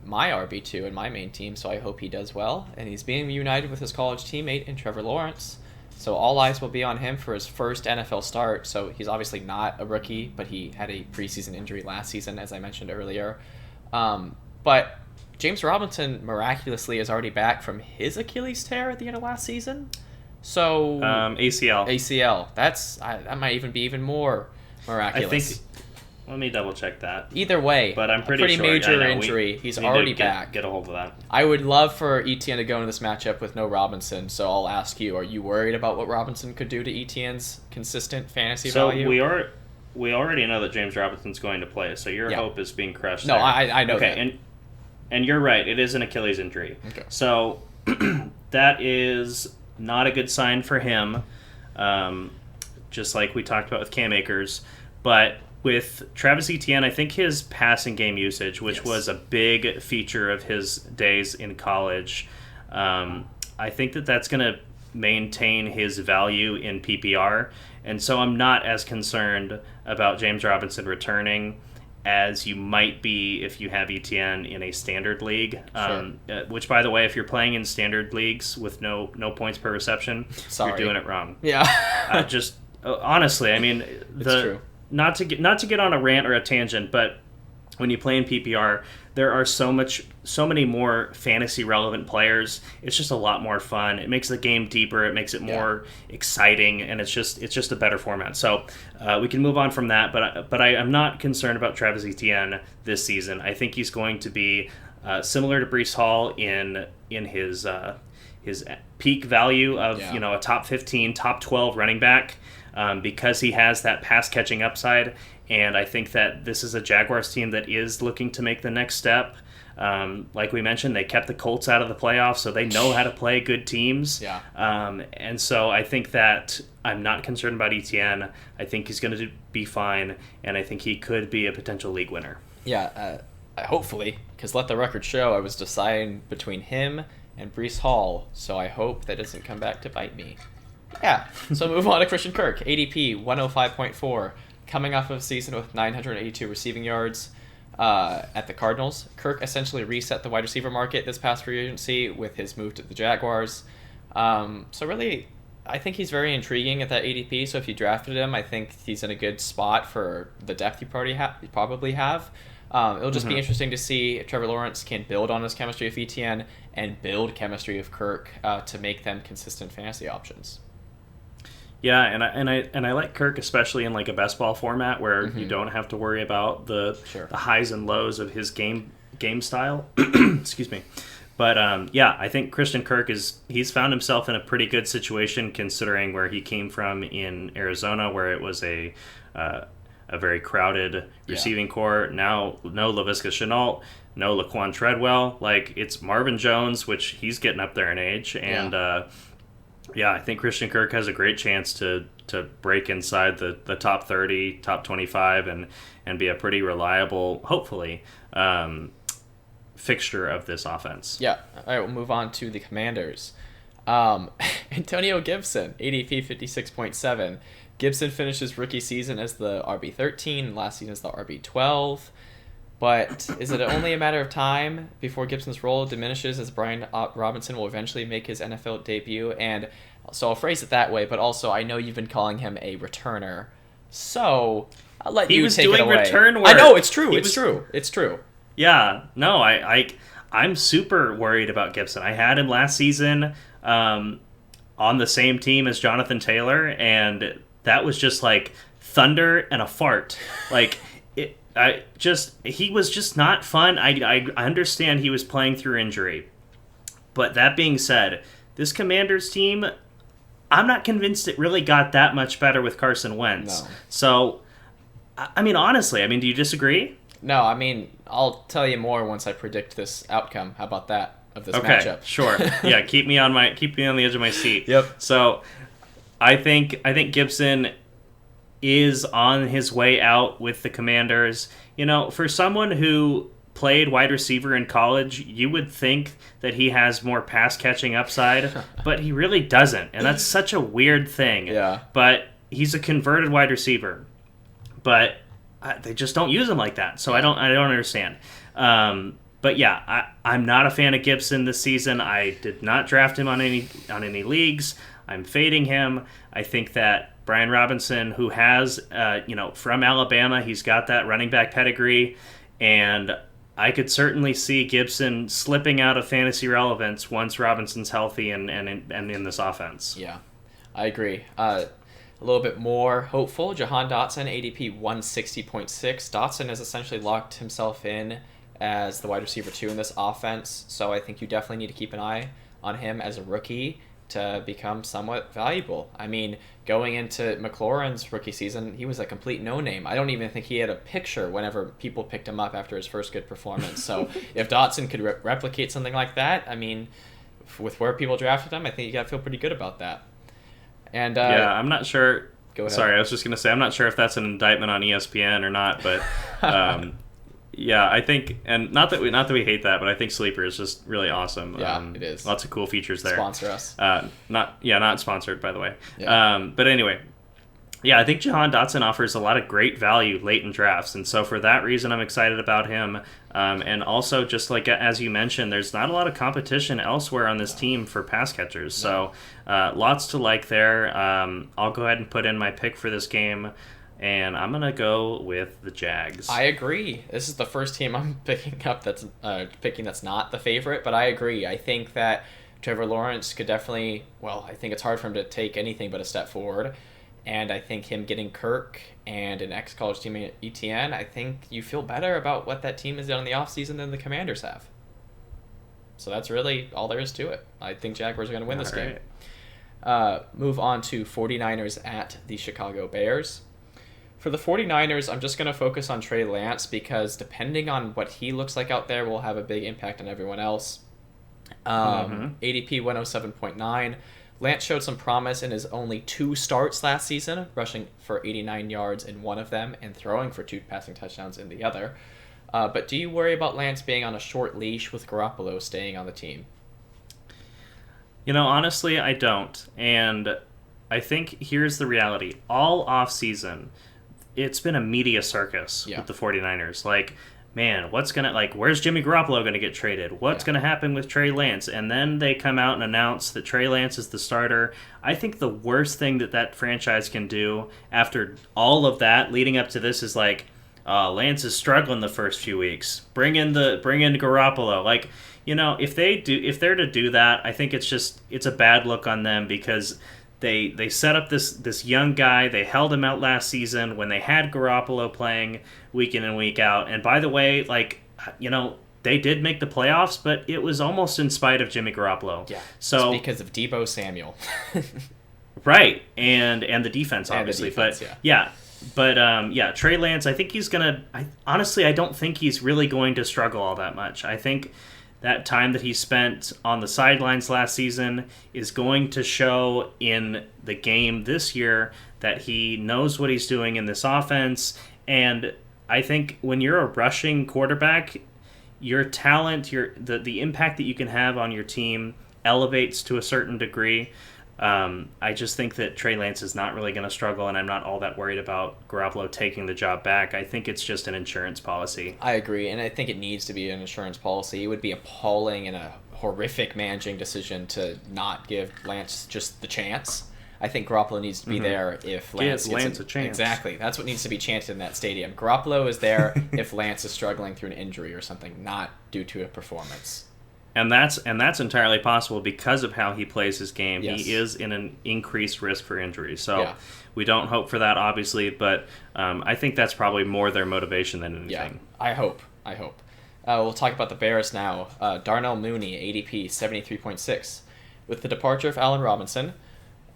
My RB2 and my main team, so I hope he does well. And he's being reunited with his college teammate in Trevor Lawrence. So all eyes will be on him for his first NFL start. So he's obviously not a rookie, but he had a preseason injury last season, as I mentioned earlier. But James Robinson miraculously is already back from his Achilles tear at the end of last season. So ACL. ACL. That might even be even more miraculous. I think. Let me double check that. Either way, but I'm pretty sure, major injury. He's already back. Get a hold of that. I would love for Etienne to go into this matchup with no Robinson. So I'll ask you: are you worried about what Robinson could do to Etienne's consistent fantasy value? So we already know that James Robinson's going to play. So your hope is being crushed. No, there. I know that. And you're right. It is an Achilles injury. Okay. So that is not a good sign for him. Just like we talked about with Cam Akers, but with Travis Etienne, I think his passing game usage, which was a big feature of his days in college, I think that's going to maintain his value in PPR. And so I'm not as concerned about James Robinson returning as you might be if you have Etienne in a standard league. Sure. Which, by the way, if you're playing in standard leagues with no points per reception, you're doing it wrong. Yeah. Honestly, I mean, it's true. Not to get on a rant or a tangent, but when you play in PPR, there are so many more fantasy relevant players. It's just a lot more fun. It makes the game deeper. It makes it more exciting, and it's just a better format. So we can move on from that. But I am not concerned about Travis Etienne this season. I think he's going to be similar to Breece Hall in his peak value of a top 15, top 12 running back. Because he has that pass catching upside, and I think that this is a Jaguars team that is looking to make the next step. Like we mentioned, they kept the Colts out of the playoffs, so they know how to play good teams. Yeah. And so I think that I'm not concerned about Etienne. I think he's going to be fine, and I think he could be a potential league winner. Yeah, hopefully, because let the record show I was deciding between him and Breece Hall, so I hope that doesn't come back to bite me. Yeah, so move on to Christian Kirk, ADP 105.4, coming off of a season with 982 receiving yards at the Cardinals. Kirk essentially reset the wide receiver market this past free agency with his move to the Jaguars. So really, I think he's very intriguing at that ADP, so if you drafted him, I think he's in a good spot for the depth you probably have. It'll just be interesting to see if Trevor Lawrence can build on his chemistry of Etienne and build chemistry of Kirk to make them consistent fantasy options. Yeah, and I like Kirk, especially in like a best ball format where you don't have to worry about the highs and lows of his game style. Excuse me. But I think Christian Kirk he's found himself in a pretty good situation considering where he came from in Arizona, where it was a very crowded receiving corps. Now, no Laviska Shenault, no Laquan Treadwell. Like, it's Marvin Jones, which he's getting up there in age, and I think Christian Kirk has a great chance to break inside the top 30, top 25, and be a pretty reliable, hopefully, fixture of this offense. Yeah. All right, we'll move on to the Commanders. Antonio Gibson, ADP 56.7. Gibson finished his rookie season as the RB13, last season as the RB12. But is it only a matter of time before Gibson's role diminishes as Brian Robinson will eventually make his NFL debut? And so I'll phrase it that way, but also I know you've been calling him a returner. So I'll let you take it away. He was doing return work. I know, it's true. It's true. Yeah. No, I'm super worried about Gibson. I had him last season on the same team as Jonathan Taylor, and that was just like thunder and a fart. Like, he was just not fun. I understand he was playing through injury. But that being said, this Commanders team, I'm not convinced it really got that much better with Carson Wentz. No. So, I mean, honestly, do you disagree? No, I'll tell you more once I predict this outcome. How about that, of this matchup? Sure. Yeah, keep me on the edge of my seat. Yep. So, I think Gibson is on his way out with the Commanders. For someone who played wide receiver in college, you would think that he has more pass catching upside, but he really doesn't. And that's such a weird thing. Yeah. But he's a converted wide receiver. But they just don't use him like that. So I don't understand. But yeah, I'm not a fan of Gibson this season. I did not draft him on any leagues. I'm fading him. I think that Brian Robinson, who has, from Alabama, he's got that running back pedigree, and I could certainly see Gibson slipping out of fantasy relevance once Robinson's healthy and in this offense. Yeah, I agree. A little bit more hopeful, Jahan Dotson, ADP 160.6. Dotson has essentially locked himself in as the wide receiver 2 in this offense, so I think you definitely need to keep an eye on him as a rookie to become somewhat valuable. I mean, going into McLaurin's rookie season, he was a complete no-name. I don't even think he had a picture whenever people picked him up after his first good performance. So if Dotson could replicate something like that, I mean, with where people drafted him, I think you got to feel pretty good about that. And yeah, I'm not sure. Go ahead. Sorry, I was just going to say, I'm not sure if that's an indictment on ESPN or not, but yeah, I think, and not that we hate that, but I think Sleeper is just really awesome. Yeah, it is. Lots of cool features there. Sponsor us. Not sponsored, by the way. Yeah. But anyway, yeah, I think Jahan Dotson offers a lot of great value late in drafts, and so for that reason, I'm excited about him. And also, just like as you mentioned, there's not a lot of competition elsewhere on this team for pass catchers, so lots to like there. I'll go ahead and put in my pick for this game, and I'm gonna go with the Jags. I agree. This is the first team I'm picking up that's not the favorite, but I agree. I think that Trevor Lawrence could definitely. Well, I think it's hard for him to take anything but a step forward. And I think him getting Kirk and an ex-college teammate ETN, I think you feel better about what that team has done in the offseason than the Commanders have. So that's really all there is to it. I think Jaguars are going to win this game. Move on to 49ers at the Chicago Bears. For the 49ers, I'm just going to focus on Trey Lance because depending on what he looks like out there will have a big impact on everyone else. ADP 107.9. Lance showed some promise in his only 2 starts last season, rushing for 89 yards in one of them and throwing for 2 passing touchdowns in the other. But do you worry about Lance being on a short leash with Garoppolo staying on the team? Honestly, I don't. And I think here's the reality. All offseason, it's been a media circus with the 49ers. Man, where's Jimmy Garoppolo going to get traded? What's going to happen with Trey Lance? And then they come out and announce that Trey Lance is the starter. I think the worst thing that franchise can do after all of that leading up to this is Lance is struggling the first few weeks. Bring in Garoppolo. If they're to do that, I think it's a bad look on them because they set up this young guy. They held him out last season when they had Garoppolo playing week in and week out. And by the way, they did make the playoffs, but it was almost in spite of Jimmy Garoppolo. Yeah. So it's because of Deebo Samuel. Right. And the defense, obviously. But Trey Lance, I think he's going to... Honestly, I don't think he's really going to struggle all that much. I think that time that he spent on the sidelines last season is going to show in the game this year that he knows what he's doing in this offense. And I think when you're a rushing quarterback, your talent, the impact that you can have on your team elevates to a certain degree. I just think that Trey Lance is not really going to struggle, and I'm not all that worried about Garoppolo taking the job back. I think it's just an insurance policy. I agree, and I think it needs to be an insurance policy. It would be appalling and a horrific managing decision to not give Lance just the chance. I think Garoppolo needs to be there if Lance gets a chance. Exactly. That's what needs to be chanted in that stadium. Garoppolo is there if Lance is struggling through an injury or something, not due to a performance. And that's entirely possible because of how he plays his game. Yes. He is in an increased risk for injury. So we don't hope for that, obviously, but I think that's probably more their motivation than anything. Yeah, I hope. We'll talk about the Bears now. Darnell Mooney, ADP 73.6. With the departure of Allen Robinson,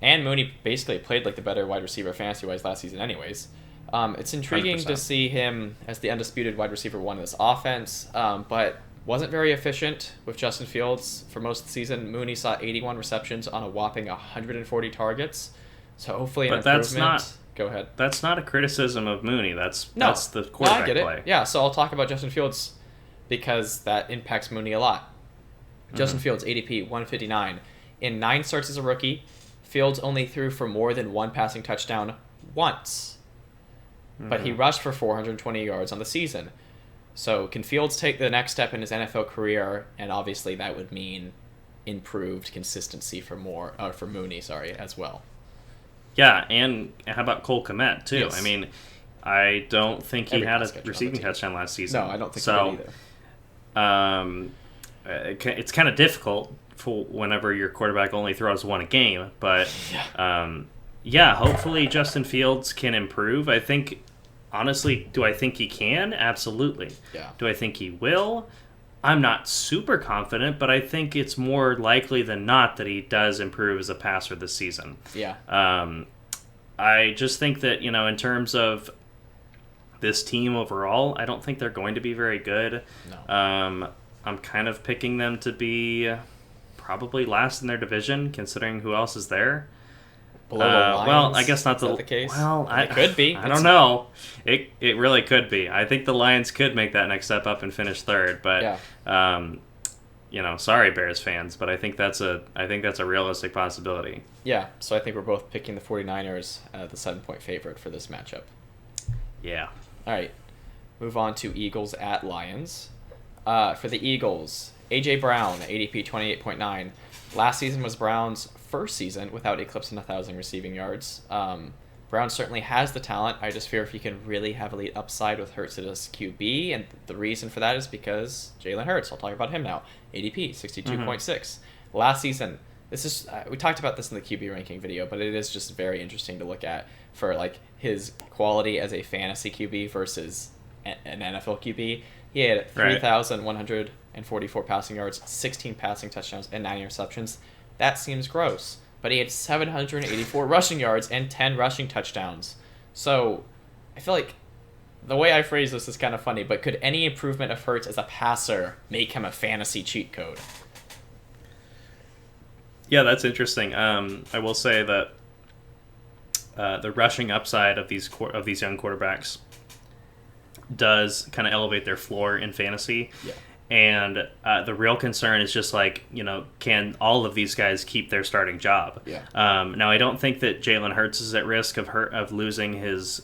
and Mooney basically played like the better wide receiver fantasy-wise last season anyways, it's intriguing 100%. to see him as the undisputed wide receiver 1 in this offense, but wasn't very efficient with Justin Fields for most of the season. Mooney saw 81 receptions on a whopping 140 targets. So hopefully an improvement. Go ahead. That's not a criticism of Mooney. That's the quarterback I get it. play. Yeah, so I'll talk about Justin Fields because that impacts Mooney a lot. Justin Fields, ADP 159. In 9 starts as a rookie, Fields only threw for more than 1 passing touchdown once. But he rushed for 420 yards on the season. So can Fields take the next step in his NFL career? And obviously that would mean improved consistency for Mooney, as well. Yeah, and how about Cole Kmet too? Yes. I mean, I don't think he had a pass catcher on receiving the team. touchdown last season. No, I don't think he did either. It's kind of difficult for whenever your quarterback only throws one a game, but hopefully Justin Fields can improve. I think, honestly, do I think he can? Absolutely. Yeah. Do I think he will? I'm not super confident, but I think it's more likely than not that he does improve as a passer this season. Yeah. I just think that, in terms of this team overall, I don't think they're going to be very good. No. I'm kind of picking them to be probably last in their division, considering who else is there. Below the Lions? Well, I guess not the case. Well, it could be. I don't know. It really could be. I think the Lions could make that next step up and finish third, but sorry Bears fans, but I think that's a realistic possibility. Yeah, so I think we're both picking the 49ers the 7-point favorite for this matchup. Yeah. All right. Move on to Eagles at Lions. For the Eagles, A.J. Brown, ADP 28.9. Last season was Brown's first season without eclipsing 1,000 receiving yards. Brown certainly has the talent. I just fear if he can really have elite upside with Hurts as QB, and the reason for that is because Jalen Hurts. I'll talk about him now. ADP 62.6. Last season, this is we talked about this in the QB ranking video, but it is just very interesting to look at for like his quality as a fantasy QB versus an NFL QB. He had 3,144 passing yards, 16 passing touchdowns, and 9 interceptions. That seems gross. But he had 784 rushing yards and 10 rushing touchdowns. So I feel like the way I phrase this is kind of funny, but could any improvement of Hurts as a passer make him a fantasy cheat code? Yeah, that's interesting. I will say that the rushing upside of these young quarterbacks does kind of elevate their floor in fantasy. Yeah. And the real concern is just can all of these guys keep their starting job? Yeah. Now, I don't think that Jalen Hurts is at risk of losing his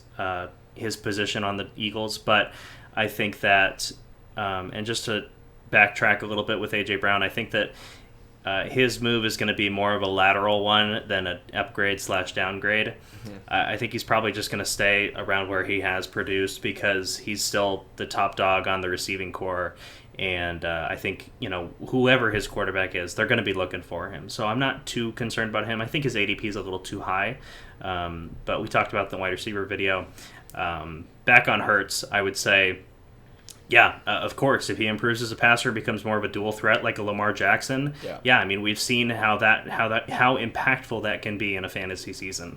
position on the Eagles, but I think that, and just to backtrack a little bit with A.J. Brown, I think that his move is going to be more of a lateral one than an upgrade/downgrade. Mm-hmm. I think he's probably just going to stay around where he has produced because he's still the top dog on the receiving core. And I think, whoever his quarterback is, they're going to be looking for him. So I'm not too concerned about him. I think his ADP is a little too high. But we talked about the wide receiver video. Back on Hurts, I would say, of course, if he improves as a passer, becomes more of a dual threat like a Lamar Jackson. Yeah, I mean, we've seen how impactful that can be in a fantasy season.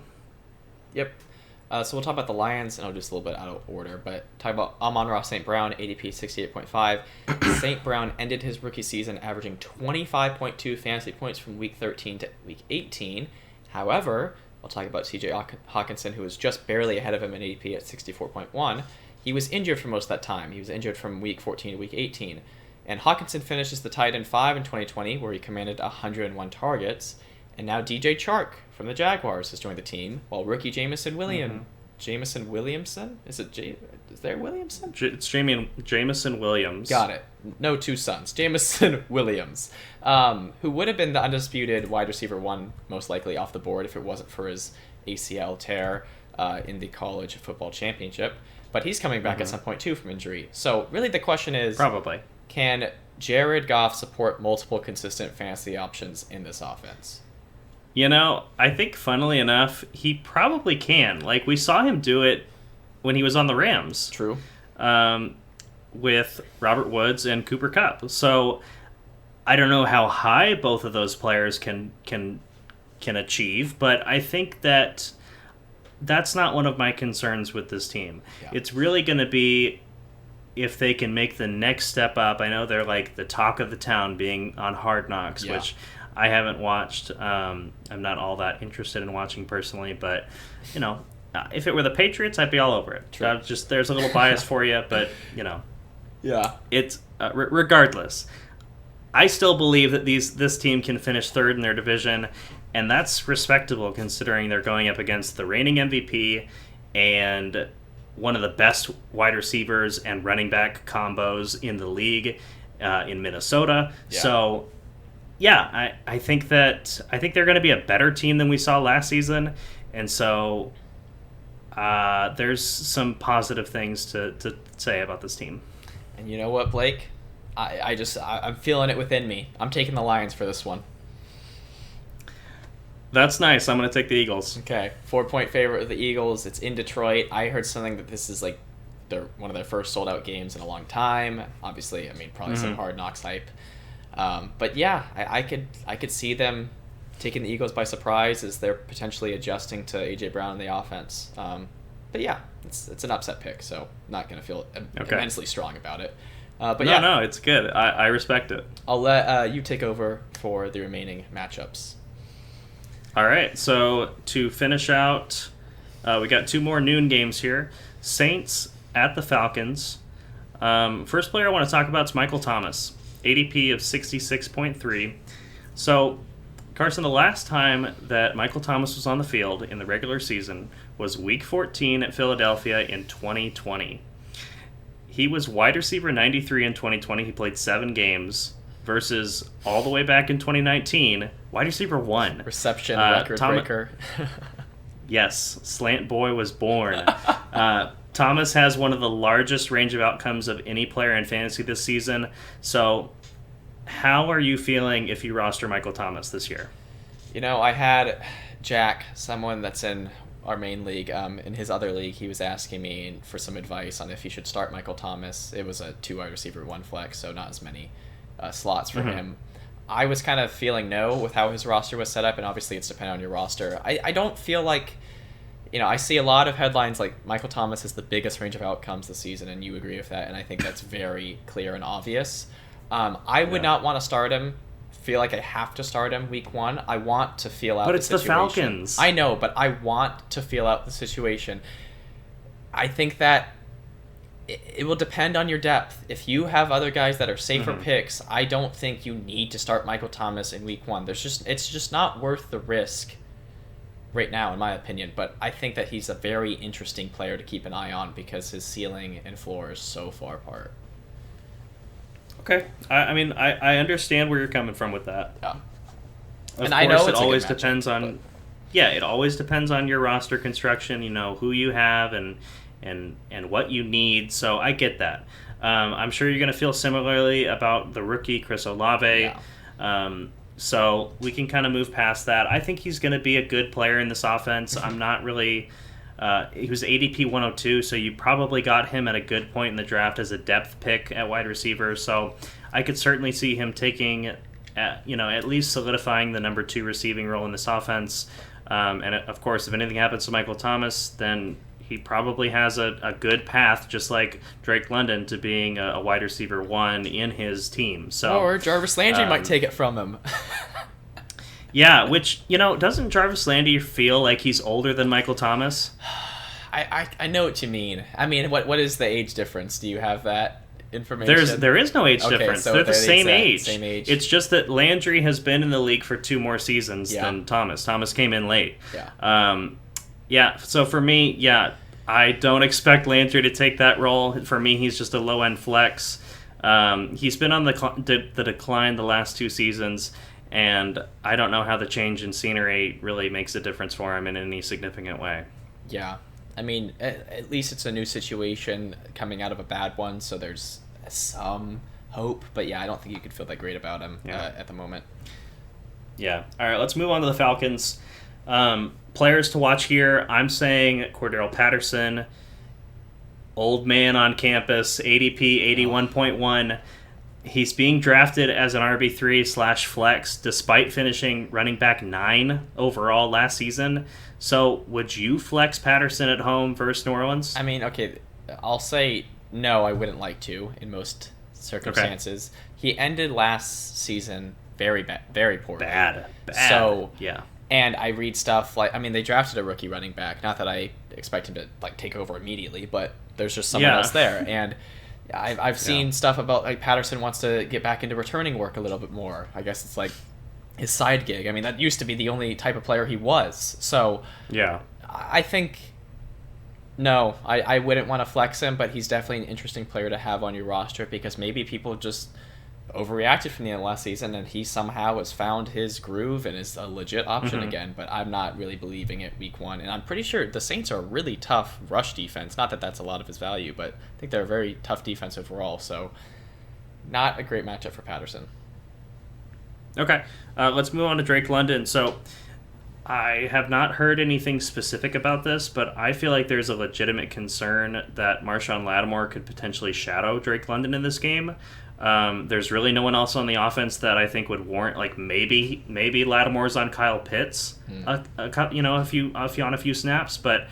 Yep. So we'll talk about the Lions, and I'll do this a little bit out of order, but talk about Amon-Ra St. Brown, ADP 68.5. St. Brown ended his rookie season averaging 25.2 fantasy points from Week 13 to Week 18. However, I'll talk about T.J. Hawkinson, who was just barely ahead of him in ADP at 64.1. He was injured for most of that time. He was injured from Week 14 to Week 18. And Hawkinson finishes the tight end 5 in 2020, where he commanded 101 targets. And now DJ Chark from the Jaguars has joined the team, while rookie Jameson Williamson? Is there Williamson? It's Jameson Williams. Got it. No two sons. Jameson Williams, who would have been the undisputed wide receiver 1 most likely off the board if it wasn't for his ACL tear in the college football championship. But he's coming back at some point too from injury. So really the question is, probably, can Jared Goff support multiple consistent fantasy options in this offense? I think, funnily enough, he probably can. Like, we saw him do it when he was on the Rams. True. With Robert Woods and Cooper Kupp. So, I don't know how high both of those players can achieve, but I think that's not one of my concerns with this team. Yeah. It's really going to be if they can make the next step up. I know they're like the talk of the town being on Hard Knocks, which I haven't watched. I'm not all that interested in watching personally, but if it were the Patriots, I'd be all over it. There's a little bias for you, but yeah, it's regardless. I still believe that this team can finish third in their division, and that's respectable considering they're going up against the reigning MVP and one of the best wide receivers and running back combos in the league in Minnesota. Yeah. So I think they're going to be a better team than we saw last season, and so there's some positive things to say about this team. And you know what, Blake? I'm feeling it within me. I'm taking the Lions for this one. That's nice. I'm going to take the Eagles. Okay, 4-point favorite of the Eagles. It's in Detroit. I heard something that this is like one of their first sold out games in a long time. Obviously, I mean, probably some Hard Knocks hype. But yeah, I could see them taking the Eagles by surprise as they're potentially adjusting to AJ Brown in the offense. But yeah, it's an upset pick, so not going to feel immensely strong about it. But no, it's good. I respect it. I'll let you take over for the remaining matchups. All right, so to finish out, we got 2 more noon games here. Saints at the Falcons. First player I want to talk about is Michael Thomas, ADP of 66.3. So, Carson, the last time that Michael Thomas was on the field in the regular season was Week 14 at Philadelphia in 2020. He was wide receiver 93 in 2020. He played 7 games versus all the way back in 2019, wide receiver 1. Reception record breaker. Yes, Slant Boy was born. Thomas has one of the largest range of outcomes of any player in fantasy this season. So, how are you feeling if you roster Michael Thomas this year? You know, I had Jack, someone that's in our main league, in his other league, he was asking me for some advice on if he should start Michael Thomas. It was a 2 wide receiver, 1 flex, so not as many slots for him. I was kind of feeling no with how his roster was set up, and obviously it's dependent on your roster. I don't feel like, I see a lot of headlines like Michael Thomas is the biggest range of outcomes this season, and you agree with that, and I think that's very clear and obvious. I would not want to start him, feel like I have to start him week 1. I want to feel out the situation. But it's the Falcons. I know, but I want to feel out the situation. I think that it will depend on your depth. If you have other guys that are safer picks, I don't think you need to start Michael Thomas in week 1. It's just not worth the risk right now, in my opinion. But I think that he's a very interesting player to keep an eye on because his ceiling and floor is so far apart. Okay. I understand where you're coming from with that. Yeah. Of course, it always depends on... Yeah, it always depends on your roster construction, who you have and what you need. So I get that. I'm sure you're going to feel similarly about the rookie, Chris Olave. Yeah. So we can kind of move past that. I think he's going to be a good player in this offense. I'm not really... he was ADP 102, so you probably got him at a good point in the draft as a depth pick at wide receiver. So I could certainly see him taking, at least solidifying the number 2 receiving role in this offense. And of course, if anything happens to Michael Thomas, then he probably has a good path, just like Drake London, to being a wide receiver 1 in his team. So, or Jarvis Landry might take it from him. Yeah, which, doesn't Jarvis Landry feel like he's older than Michael Thomas? I know what you mean. I mean, what is the age difference? Do you have that information? There is no age difference. So they're the same age. Same age. It's just that Landry has been in the league for 2 more seasons than Thomas. Thomas came in late. Yeah. So for me, I don't expect Landry to take that role. For me, he's just a low-end flex. He's been on the decline the last 2 seasons, and I don't know how the change in scenery really makes a difference for him in any significant way. Yeah. I mean, at least it's a new situation coming out of a bad one, so there's some hope. But yeah, I don't think you could feel that great about him at the moment. Yeah. All right, let's move on to the Falcons. Players to watch here, I'm saying Cordero Patterson, old man on campus, ADP 81.1. He's being drafted as an RB3/flex despite finishing running back 9 overall last season. So would you flex Patterson at home versus New Orleans? I mean, okay, I'll say no, I wouldn't like to in most circumstances. Okay. He ended last season very bad, very poorly. Bad. So, yeah. And I read stuff like, I mean, they drafted a rookie running back. Not that I expect him to take over immediately, but there's just someone else there. And I've seen stuff about Patterson wants to get back into returning work a little bit more. I guess it's like his side gig. I mean, that used to be the only type of player he was. So yeah, I think no, I wouldn't want to flex him, but he's definitely an interesting player to have on your roster because maybe people just overreacted from the end of last season, and he somehow has found his groove and is a legit option again. But I'm not really believing it week 1, and I'm pretty sure the Saints are a really tough rush defense. Not that that's a lot of his value, but I think they're a very tough defense overall. So not a great matchup for Patterson. Okay, let's move on to Drake London. So I have not heard anything specific about this, but I feel like there's a legitimate concern that Marshawn Lattimore could potentially shadow Drake London in this game. There's really no one else on the offense that I think would warrant, like, maybe Lattimore's on Kyle Pitts, on a few snaps, but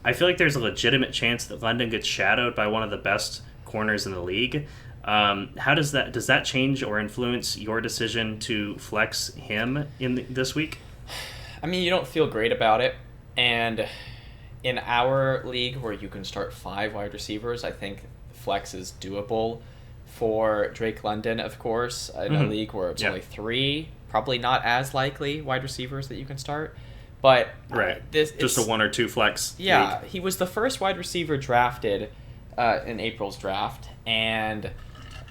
I feel like there's a legitimate chance that London gets shadowed by one of the best corners in the league. How does that change or influence your decision to flex him this week? I mean, you don't feel great about it, and in our league where you can start 5 wide receivers, I think flex is doable for Drake London, of course. In a league where it's only 3, probably not as likely wide receivers that you can start. But just a 1 or 2 flex. Yeah, league. He was the first wide receiver drafted in April's draft, and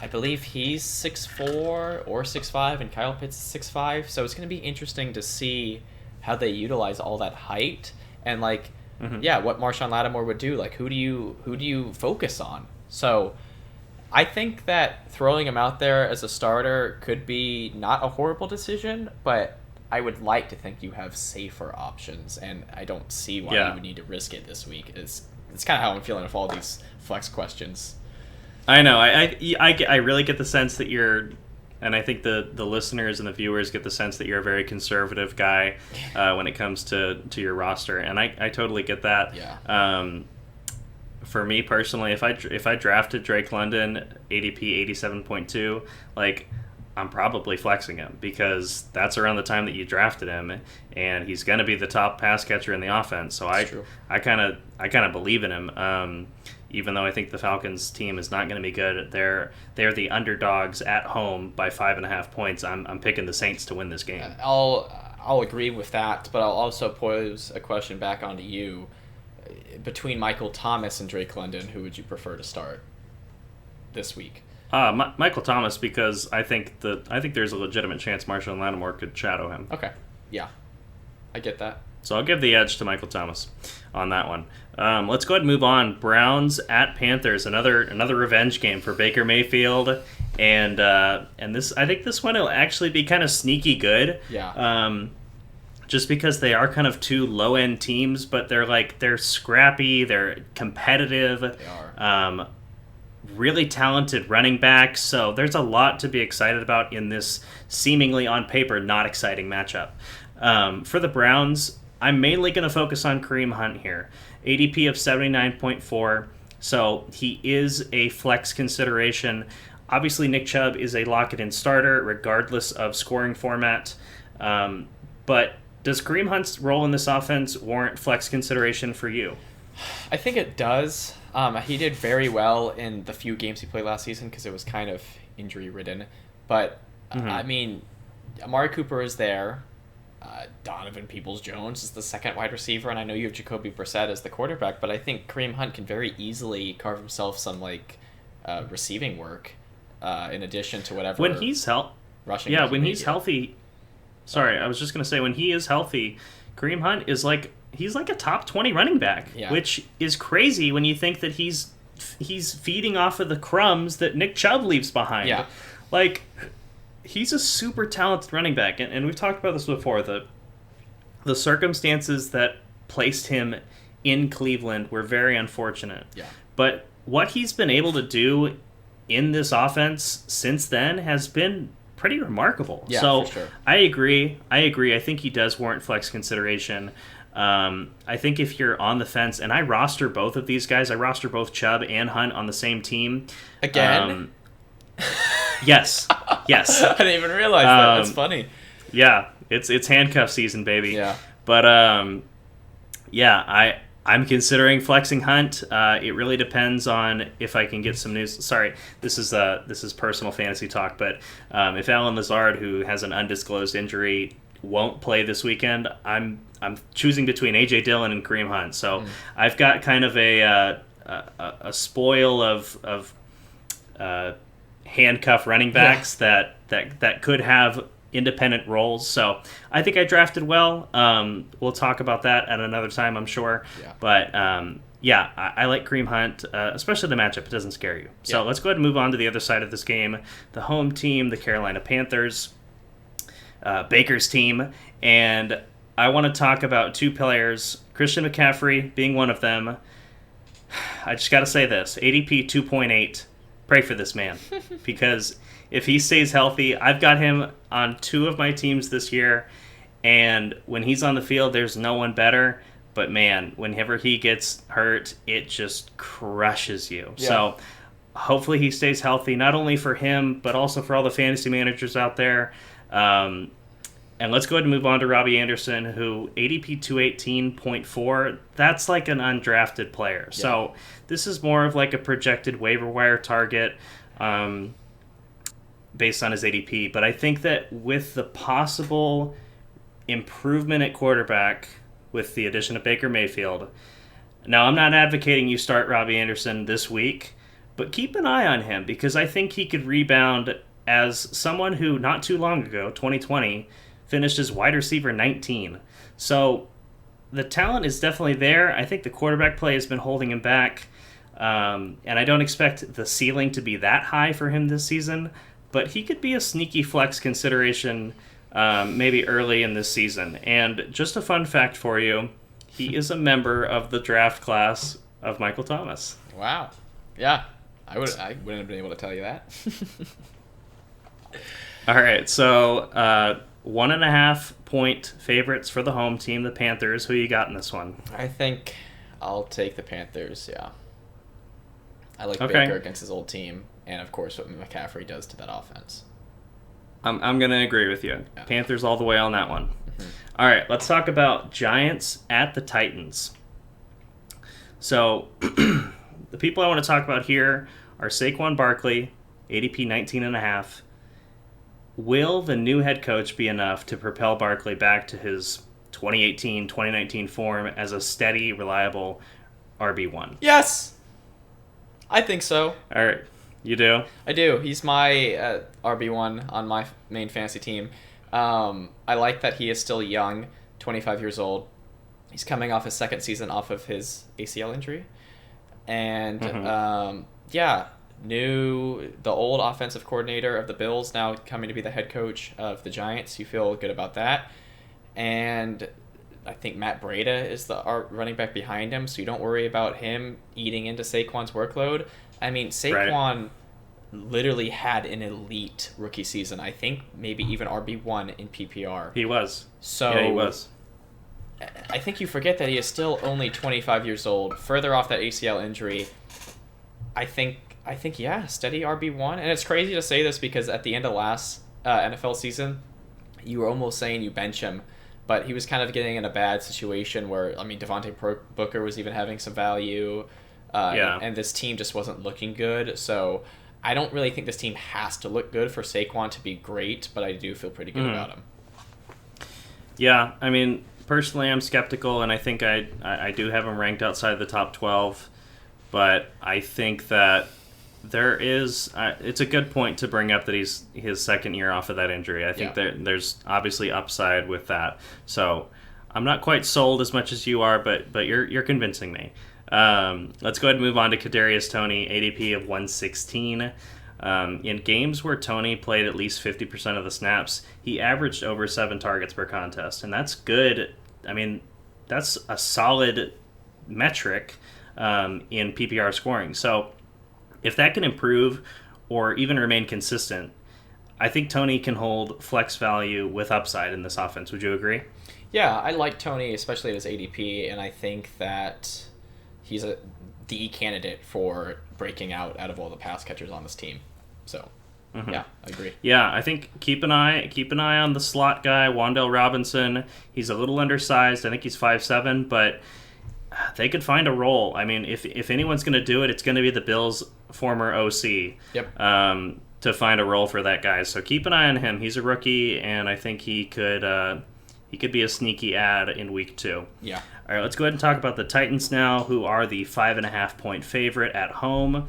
I believe he's 6'4" or 6'5", and Kyle Pitts is 6'5", so it's going to be interesting to see how they utilize all that height and what Marshawn Lattimore would do. Like, who do you focus on? So I think that throwing him out there as a starter could be not a horrible decision, but I would like to think you have safer options, and I don't see why you would need to risk it this week. It's kind of how I'm feeling with all these flex questions. I know. I really get the sense that you're, and I think the listeners and the viewers get the sense that you're a very conservative guy when it comes to your roster, and I totally get that. Yeah. For me personally, if I drafted Drake London ADP 87.2, like, I'm probably flexing him because that's around the time that you drafted him, and he's going to be the top pass catcher in the offense. So I kind of believe in him. Even though I think the Falcons team is not going to be good, they're the underdogs at home by 5.5 points. I'm picking the Saints to win this game. I'll agree with that, but I'll also pose a question back onto you. Between Michael Thomas and Drake London, who would you prefer to start this week? Michael Thomas, because I think there's a legitimate chance Marshawn Lattimore could shadow him. Okay, yeah, I get that. So I'll give the edge to Michael Thomas on that one. Let's go ahead and move on. Browns at Panthers, another revenge game for Baker Mayfield, and this, I think this one will actually be kind of sneaky good. Yeah. Just because they are kind of 2 low end teams, but they're scrappy, they're competitive. They are. Really talented running backs, so there's a lot to be excited about in this seemingly on paper not exciting matchup. For the Browns, I'm mainly going to focus on Kareem Hunt here. ADP of 79.4, so he is a flex consideration. Obviously, Nick Chubb is a lock-it-in starter, regardless of scoring format. But does Kareem Hunt's role in this offense warrant flex consideration for you? I think it does. He did very well in the few games he played last season because it was kind of injury-ridden. But, I mean, Amari Cooper is there. Donovan Peoples-Jones is the second wide receiver, and I know you have Jacoby Brissett as the quarterback, but I think Kareem Hunt can very easily carve himself some receiving work in addition to whatever when he's rushing. Yeah, when he's healthy. Sorry, I was just gonna say when he is healthy, Kareem Hunt is he's like a top 20 running back, which is crazy when you think that he's feeding off of the crumbs that Nick Chubb leaves behind. Yeah, he's a super talented running back, and we've talked about this before. The circumstances that placed him in Cleveland were very unfortunate. Yeah. But what he's been able to do in this offense since then has been pretty remarkable. Yeah, so for sure. I agree. I think he does warrant flex consideration. I think if you're on the fence, and I roster both of these guys, I roster both Chubb and Hunt on the same team. Again? Yes. I didn't even realize that. That's funny. Yeah, it's handcuff season, baby. Yeah. But I'm considering flexing Hunt. It really depends on if I can get some news. Sorry, this is personal fantasy talk, but if Alan Lazard, who has an undisclosed injury, won't play this weekend, I'm choosing between AJ Dillon and Kareem Hunt. So I've got kind of a spoil of handcuff running backs that could have independent roles. So I think I drafted well. We'll talk about that at another time, I'm sure. Yeah. But I like Kareem Hunt, especially the matchup. It doesn't scare you. So let's go ahead and move on to the other side of this game. The home team, the Carolina Panthers, Baker's team. And I want to talk about two players, Christian McCaffrey being one of them. I just got to say this, ADP 2.8, pray for this man. Because if he stays healthy, I've got him on two of my teams this year. And when he's on the field, there's no one better. But man, whenever he gets hurt, it just crushes you. Yeah. So hopefully he stays healthy, not only for him, but also for all the fantasy managers out there. And let's go ahead and move on to Robbie Anderson, who ADP 218.4, that's like an undrafted player. Yeah. So this is more of like a projected waiver wire target based on his ADP. But I think that with the possible improvement at quarterback with the addition of Baker Mayfield, now I'm not advocating you start Robbie Anderson this week, but keep an eye on him because I think he could rebound as someone who not too long ago, 2020, finished as wide receiver 19. So the talent is definitely there. I think the quarterback play has been holding him back. And I don't expect the ceiling to be that high for him this season. But he could be a sneaky flex consideration maybe early in this season. And just a fun fact for you, he is a member of the draft class of Michael Thomas. Wow. Yeah. I wouldn't have been able to tell you that. All right. So 1.5 point favorites for the home team, the Panthers. Who you got in this one? I think I'll take the Panthers, yeah. I like Baker against his old team, and of course what McCaffrey does to that offense. I'm going to agree with you. Yeah. Panthers all the way on that one. Mm-hmm. All right, let's talk about Giants at the Titans. So the people I want to talk about here are Saquon Barkley, ADP 19.5. Will the new head coach be enough to propel Barkley back to his 2018-2019 form as a steady, reliable RB1? Yes! I think so. All right. You do? I do. He's my RB1 on my main fantasy team. I like that he is still young, 25 years old. He's coming off his second season off of his ACL injury. And, the old offensive coordinator of the Bills now coming to be the head coach of the Giants. You feel good about that. And I think Matt Breida is the running back behind him, so you don't worry about him eating into Saquon's workload. I mean, Saquon literally had an elite rookie season. I think maybe even RB1 in PPR. He was. So yeah, he was. I think you forget that he is still only 25 years old, further off that ACL injury. I think, steady RB1. And it's crazy to say this because at the end of last NFL season, you were almost saying you bench him. But he was kind of getting in a bad situation where, Devontae Booker was even having some value. And this team just wasn't looking good. So I don't really think this team has to look good for Saquon to be great, but I do feel pretty good about him. Yeah, personally I'm skeptical, and I think I do have him ranked outside the top 12. But I think that there is it's a good point to bring up that he's his second year off of that injury. I think there's obviously upside with that. So I'm not quite sold as much as you are, but you're convincing me. Let's go ahead and move on to Kadarius Toney, ADP of 116. In games where Toney played at least 50% of the snaps, he averaged over 7 targets per contest, and that's good. That's a solid metric in PPR scoring. So if that can improve or even remain consistent, I think Toney can hold flex value with upside in this offense. Would you agree? Yeah, I like Toney, especially at his ADP, and I think that he's the candidate for breaking out of all the pass catchers on this team. So, yeah, I agree. Yeah, I think keep an eye on the slot guy, Wan'Dale Robinson. He's a little undersized. I think he's 5'7", but they could find a role. If anyone's going to do it, it's going to be the Bills' former OC. Yep. To find a role for that guy. So keep an eye on him. He's a rookie, and I think he could be a sneaky ad in week 2. Yeah. All right, let's go ahead and talk about the Titans now, who are the 5.5 point favorite at home.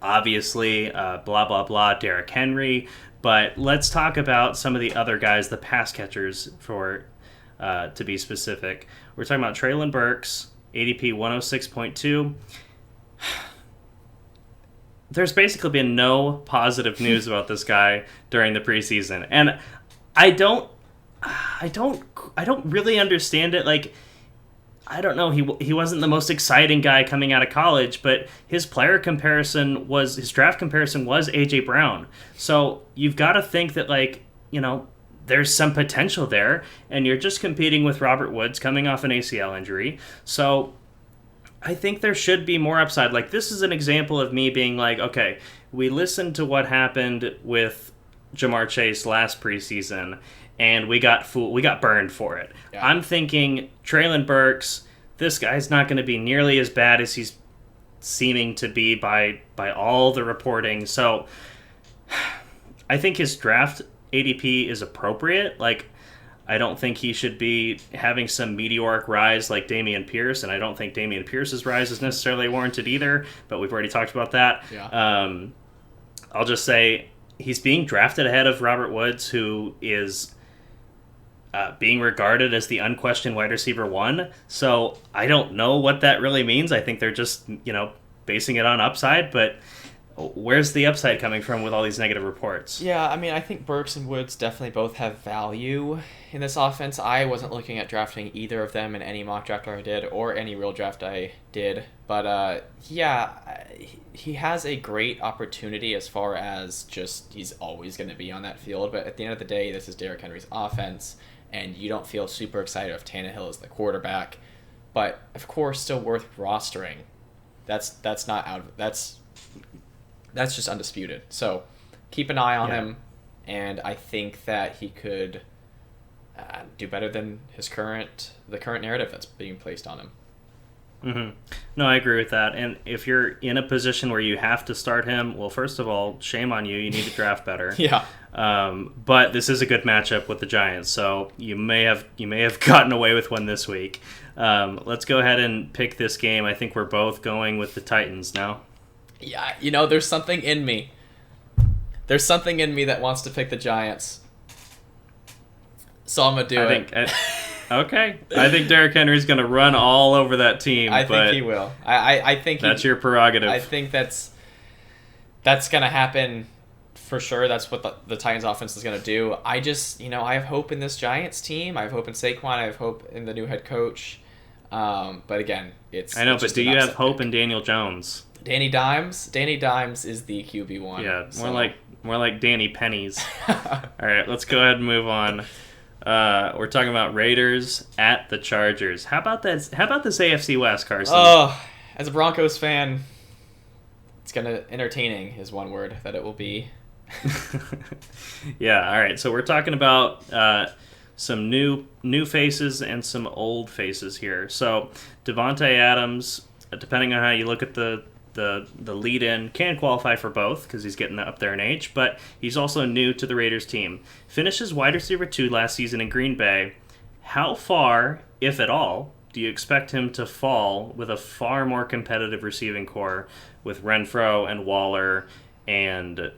obviously, blah, blah, blah, Derrick Henry. But let's talk about some of the other guys, the pass catchers, to be specific. We're talking about Treylon Burks, ADP 106.2. There's basically been no positive news about this guy during the preseason, and I don't really understand it. Like, I don't know. He wasn't the most exciting guy coming out of college, but his draft comparison was AJ Brown. So you've got to think that, like, there's some potential there, and you're just competing with Robert Woods coming off an ACL injury. So I think there should be more upside. Like, this is an example of me being like, okay, we listened to what happened with Ja'Marr Chase last preseason, and we got burned for it. Yeah. I'm thinking Treylon Burks, this guy's not going to be nearly as bad as he's seeming to be by all the reporting. So I think his draft ADP is appropriate. Like, I don't think he should be having some meteoric rise like Dameon Pierce, and I don't think Dameon Pierce's rise is necessarily warranted either, but we've already talked about that. Yeah. I'll just say he's being drafted ahead of Robert Woods, who is being regarded as the unquestioned wide receiver 1. So I don't know what that really means. I think they're just, basing it on upside, but where's the upside coming from with all these negative reports? Yeah, I mean, I think Burks and Woods definitely both have value in this offense. I wasn't looking at drafting either of them in any mock draft I did or any real draft I did. But, he has a great opportunity as far as just he's always going to be on that field. But at the end of the day, this is Derrick Henry's offense, and you don't feel super excited if Tannehill is the quarterback. But, of course, still worth rostering. That's just undisputed. So keep an eye on him, and I think that he could do better than the current narrative that's being placed on him. Mm-hmm. No, I agree with that. And if you're in a position where you have to start him, well, first of all, shame on you. You need to draft better. Yeah. But this is a good matchup with the Giants, so you may have gotten away with one this week. Let's go ahead and pick this game. I think we're both going with the Titans now. Yeah, there's something in me. There's something in me that wants to pick the Giants. So I'm going to do it. Okay. I think Derrick Henry's going to run all over that team. I think he will. I think that's your prerogative. I think that's going to happen for sure. That's what the Titans offense is going to do. I just, I have hope in this Giants team. I have hope in Saquon. I have hope in the new head coach. But again, but do you have hope in Daniel Jones? Danny Dimes? Danny Dimes is the QB1. Yeah, more like Danny Pennies. All right, let's go ahead and move on. We're talking about Raiders at the Chargers. How about this AFC West, Carson? Oh, as a Broncos fan, it's entertaining is one word that it will be. Yeah, all right. So we're talking about some new faces and some old faces here. So Devontae Adams, depending on how you look at the lead-in, can qualify for both because he's getting up there in age, but he's also new to the Raiders team. Finishes wide receiver 2 last season in Green Bay. How far, if at all, do you expect him to fall with a far more competitive receiving core with Renfrow and Waller and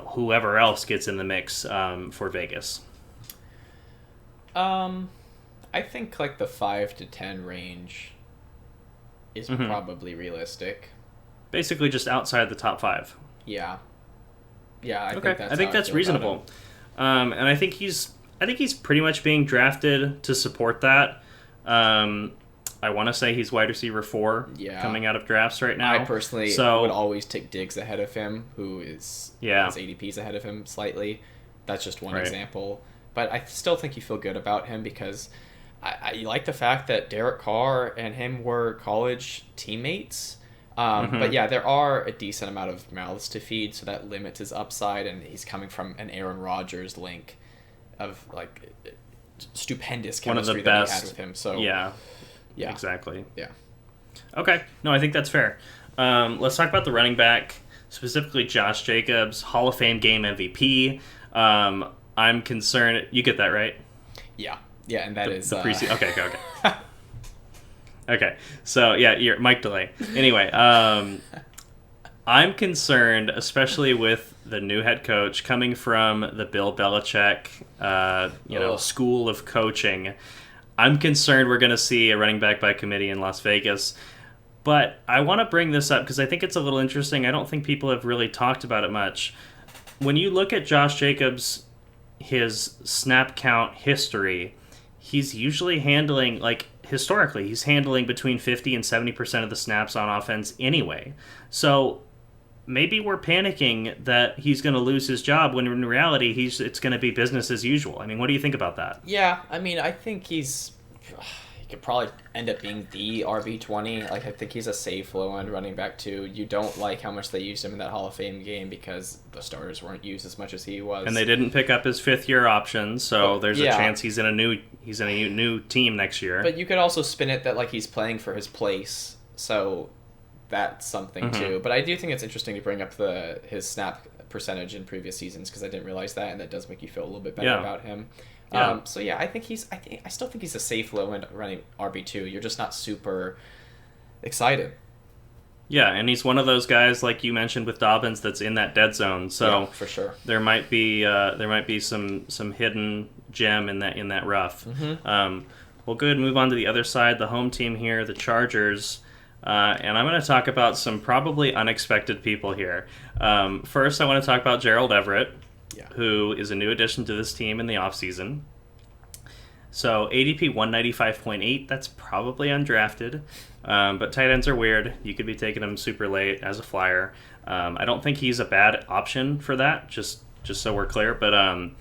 whoever else gets in the mix for Vegas? I think like the 5 to 10 range is probably realistic. Basically, just outside the top 5. Yeah. I think that's reasonable. And I think he's pretty much being drafted to support that. I want to say he's wide receiver 4 coming out of drafts right now. I personally would always take Diggs ahead of him, who is his ADP's ahead of him slightly. That's just one example. But I still think you feel good about him because I like the fact that Derek Carr and him were college teammates. But yeah, there are a decent amount of mouths to feed, so that limits his upside, and he's coming from an Aaron Rodgers link of like stupendous chemistry that he had with him. So yeah, exactly. Yeah. Okay, no, I think that's fair. Let's talk about the running back, specifically Josh Jacobs, Hall of Fame game MVP. I'm concerned. You get that right? Yeah, and that is the preseason. Okay. Okay, so yeah, you're Mike Delay. Anyway, I'm I'm concerned, especially with the new head coach coming from the Bill Belichick, school of coaching. I'm concerned we're going to see a running back by committee in Las Vegas. But I want to bring this up because I think it's a little interesting. I don't think people have really talked about it much. When you look at Josh Jacobs, his snap count history, he's usually handling, historically, he's handling between 50 and 70% of the snaps on offense anyway. So maybe we're panicking that he's going to lose his job when in reality it's going to be business as usual. I mean, what do you think about that? Yeah, I mean, I think he could probably end up being the RB20. I think he's a safe low-end running back, too. You don't like how much they used him in that Hall of Fame game because the starters weren't used as much as he was. And they didn't pick up his fifth-year option, so there's a chance he's in a new team next year. But you could also spin it that, he's playing for his place, so that's something, too. But I do think it's interesting to bring up his snap percentage in previous seasons because I didn't realize that, and that does make you feel a little bit better about him. Yeah. I still think he's a safe low end running RB2. You're just not super excited. Yeah, and he's one of those guys like you mentioned with Dobbins that's in that dead zone. So for sure, there might be some hidden gem in that rough. Well, good. Move on to the other side, the home team here, the Chargers. And I'm going to talk about some probably unexpected people here. First, I want to talk about Gerald Everett. Who is a new addition to this team in the offseason. So ADP 195.8, that's probably undrafted. But tight ends are weird. You could be taking them super late as a flyer. I don't think he's a bad option for that, just so we're clear. But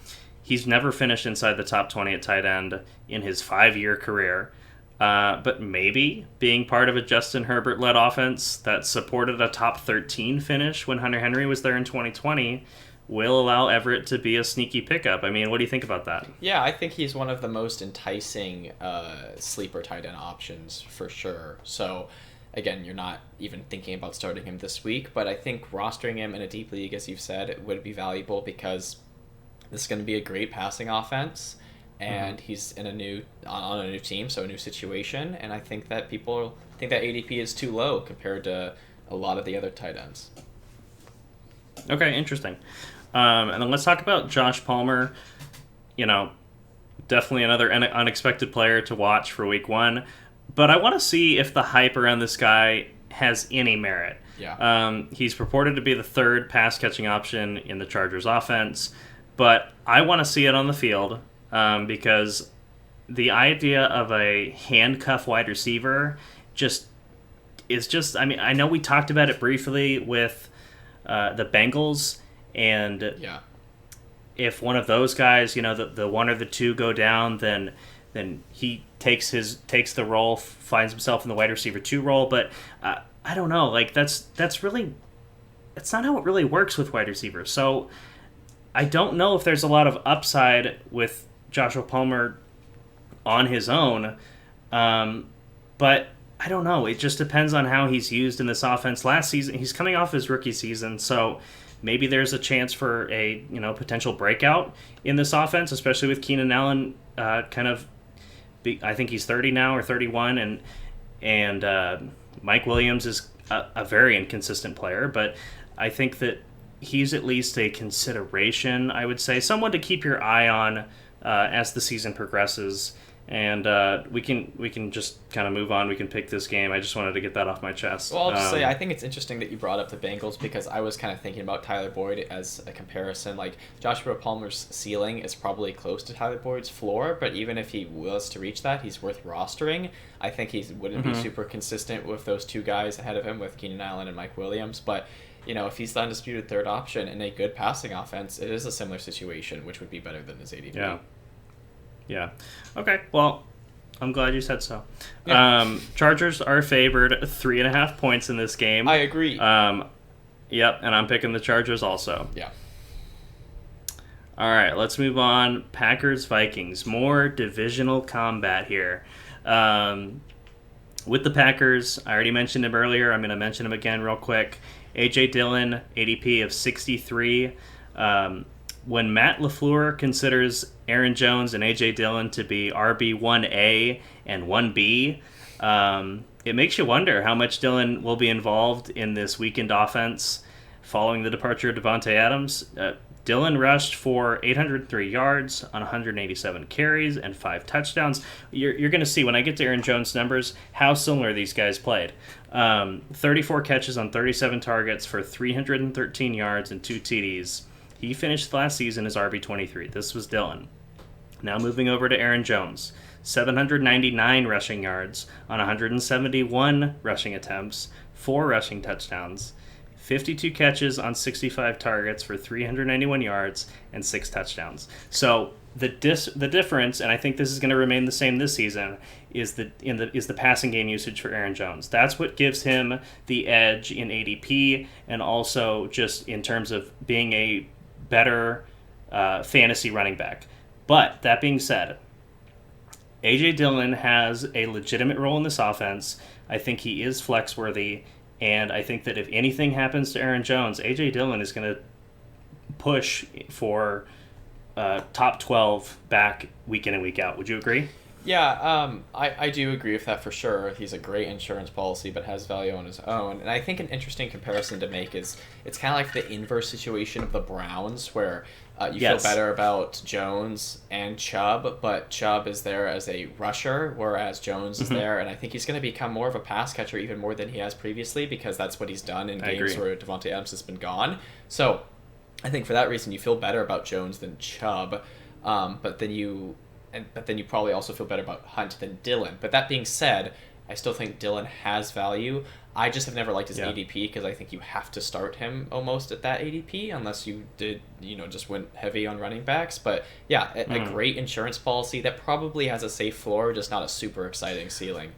he's never finished inside the top 20 at tight end in his 5-year career. But maybe being part of a Justin Herbert-led offense that supported a top 13 finish when Hunter Henry was there in 2020 will allow Everett to be a sneaky pickup. I mean, what do you think about that? Yeah, I think he's one of the most enticing sleeper tight end options for sure. So, again, you're not even thinking about starting him this week, but I think rostering him in a deep league, as you've said, would be valuable because this is going to be a great passing offense, and he's on a new team, so a new situation, and I think that people think that ADP is too low compared to a lot of the other tight ends. Okay, interesting. And then let's talk about Josh Palmer. Definitely another unexpected player to watch for week 1. But I want to see if the hype around this guy has any merit. Yeah. He's purported to be the third pass-catching option in the Chargers offense. But I want to see it on the field because the idea of a handcuff wide receiver I mean, I know we talked about it briefly with the Bengals, and if one of those guys, the one or the two go down, then he takes the role, finds himself in the wide receiver 2 role. But I don't know, that's not how it really works with wide receivers. So I don't know if there's a lot of upside with Joshua Palmer on his own, but I don't know. It just depends on how he's used in this offense. Last season, he's coming off his rookie season, so maybe there's a chance for a potential breakout in this offense, especially with Keenan Allen I think he's 30 now or 31, and Mike Williams is a very inconsistent player, but I think that he's at least a consideration, I would say, someone to keep your eye on as the season progresses. And we can just kind of move on. We can pick this game. I just wanted to get that off my chest. Well, I'll just say I think it's interesting that you brought up the Bengals because I was kind of thinking about Tyler Boyd as a comparison. Like Joshua Palmer's ceiling is probably close to Tyler Boyd's floor, but even if he was to reach that, he's worth rostering. I think he wouldn't be super consistent with those two guys ahead of him with Keenan Allen and Mike Williams, but if he's the undisputed third option in a good passing offense, it is a similar situation, which would be better than his ADP. Yeah. Okay. Well, I'm glad you said so. Yeah. Chargers are favored 3.5 points in this game. I agree. Yep, and I'm picking the Chargers also. Yeah. All right, let's move on. Packers-Vikings. More divisional combat here. With the Packers, I already mentioned him earlier. I'm going to mention him again real quick. A.J. Dillon, ADP of 63. When Matt LaFleur considers Aaron Jones and A.J. Dillon to be RB1A and 1B, it makes you wonder how much Dillon will be involved in this weakened offense following the departure of Davante Adams. Dillon rushed for 803 yards on 187 carries and 5 touchdowns. You're going to see when I get to Aaron Jones' numbers how similar these guys played. 34 catches on 37 targets for 313 yards and 2 TDs. He finished last season as RB23. This was Dillon. Now moving over to Aaron Jones. 799 rushing yards on 171 rushing attempts, 4 rushing touchdowns, 52 catches on 65 targets for 391 yards and 6 touchdowns. So the difference, and I think this is going to remain the same this season, is the passing game usage for Aaron Jones. That's what gives him the edge in ADP, and also just in terms of being a better fantasy running back. But that being said, A.J. Dillon has a legitimate role in this offense. I think he is flex worthy. And I think that if anything happens to Aaron Jones, A.J. Dillon is going to push for top 12 back week in and week out. Would you agree? Yeah, I do agree with that for sure. He's a great insurance policy, but has value on his own. And I think an interesting comparison to make is it's kind of like the inverse situation of the Browns, where you feel better about Jones and Chubb, but Chubb is there as a rusher, whereas Jones is there, and I think he's going to become more of a pass catcher even more than he has previously, because that's what he's done in games where Davante Adams has been gone. So I think for that reason you feel better about Jones than Chubb, but then you probably also feel better about Hunt than Dillon. But that being said, I still think Dillon has value. I just have never liked his ADP, because I think you have to start him almost at that ADP unless you did, just went heavy on running backs. But yeah, a great insurance policy that probably has a safe floor, just not a super exciting ceiling.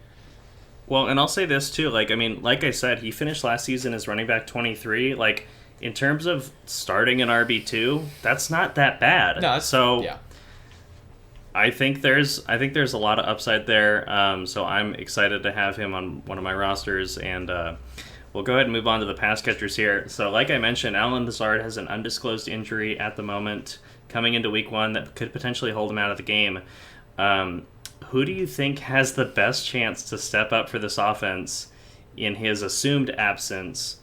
Well, and I'll say this too, like I said, he finished last season as running back 23. Like, in terms of starting an RB2, that's not that bad. No, yeah. I think there's a lot of upside there, so I'm excited to have him on one of my rosters, and we'll go ahead and move on to the pass catchers here. So like I mentioned, Allen Lazard has an undisclosed injury at the moment coming into week 1 that could potentially hold him out of the game. Who do you think has the best chance to step up for this offense in his assumed absence?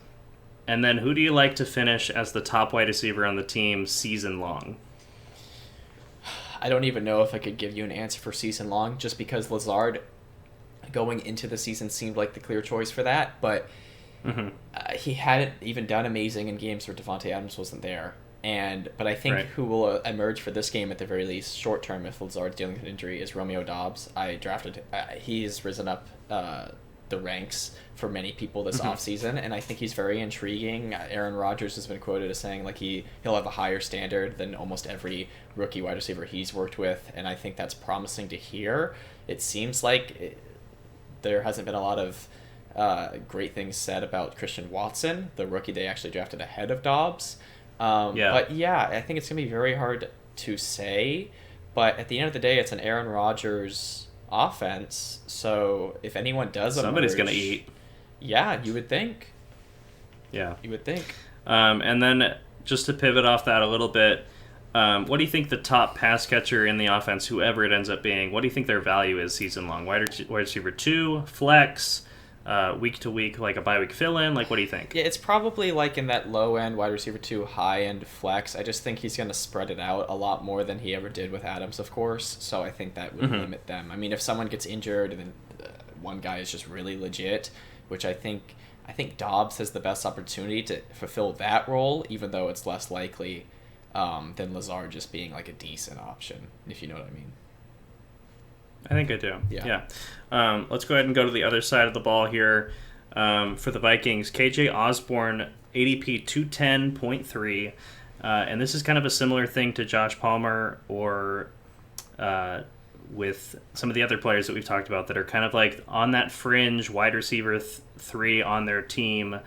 And then who do you like to finish as the top wide receiver on the team season long? I don't even know if I could give you an answer for season long, just because Lazard going into the season seemed like the clear choice for that, but he hadn't even done amazing in games where Davante Adams wasn't there. But I think who will emerge for this game at the very least, short term, if Lazard's dealing with an injury, is Romeo Doubs. I drafted. He's risen up the ranks for many people this offseason, and I think he's very intriguing. Aaron Rodgers has been quoted as saying like he'll have a higher standard than almost every rookie wide receiver he's worked with, and I think that's promising to hear. It seems like there hasn't been a lot of great things said about Christian Watson, the rookie they actually drafted ahead of Doubs. But yeah, I think it's going to be very hard to say, but at the end of the day, it's an Aaron Rodgers offense, so if anyone does somebody's going to eat. Yeah, you would think. Yeah. You would think. And then just to pivot off that a little bit, what do you think the top pass catcher in the offense, whoever it ends up being, what do you think their value is season long? Wide receiver 2, flex, week to week, like a bye week fill-in? Like, what do you think? Yeah, it's probably like in that low-end wide receiver 2, high-end flex. I just think he's going to spread it out a lot more than he ever did with Adams, of course, so I think that would limit them. I mean, if someone gets injured and then one guy is just really legit, which I think Doubs has the best opportunity to fulfill that role, even though it's less likely than Lazard just being like a decent option, if you know what I mean. I think I do. Yeah. Let's go ahead and go to the other side of the ball here. For the Vikings, KJ Osborne, ADP 210.3. And this is kind of a similar thing to Josh Palmer or with some of the other players that we've talked about that are kind of like on that fringe wide receiver 3 on their team.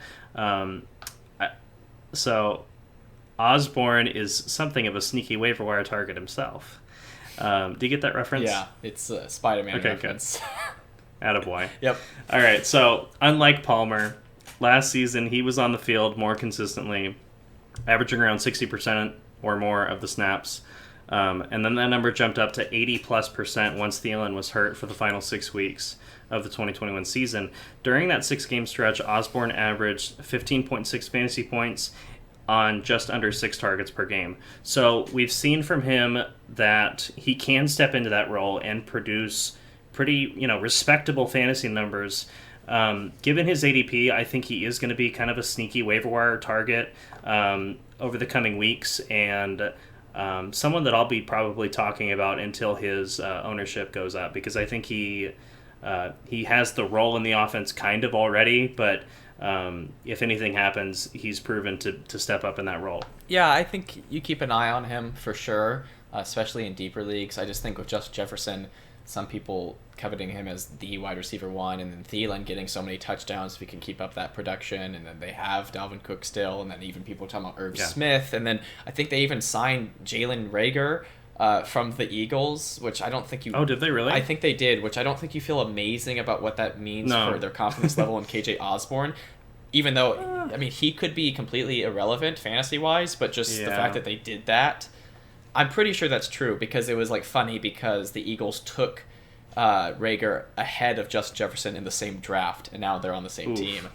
So Osborne is something of a sneaky waiver wire target himself. Do you get that reference? Yeah, it's a Spider-Man reference. Attaboy. Yep. All right, so unlike Palmer, last season he was on the field more consistently, averaging around 60% or more of the snaps. And then that number jumped up to 80+% once Thielen was hurt for the final 6 weeks of the 2021 season. During that 6-game stretch, Osborne averaged 15.6 fantasy points on just under 6 targets per game. So we've seen from him that he can step into that role and produce pretty, respectable fantasy numbers. Given his ADP, I think he is going to be kind of a sneaky waiver wire target over the coming weeks, and someone that I'll be probably talking about until his ownership goes up, because I think he has the role in the offense kind of already, but if anything happens, he's proven to step up in that role. Yeah, I think you keep an eye on him for sure, especially in deeper leagues. I just think with Justin Jefferson, some people coveting him as the wide receiver 1, and then Thielen getting so many touchdowns if he can keep up that production, and then they have Dalvin Cook still, and then even people talking about Irv Smith, and then I think they even signed Jalen Reagor from the Eagles, which I don't think you... Oh, did they really? I think they did, which I don't think you feel amazing about what that means for their confidence level in KJ Osborne, even though, he could be completely irrelevant fantasy-wise, but just the fact that they did that, I'm pretty sure that's true, because it was funny because the Eagles took Reagor ahead of Justin Jefferson in the same draft, and now they're on the same team.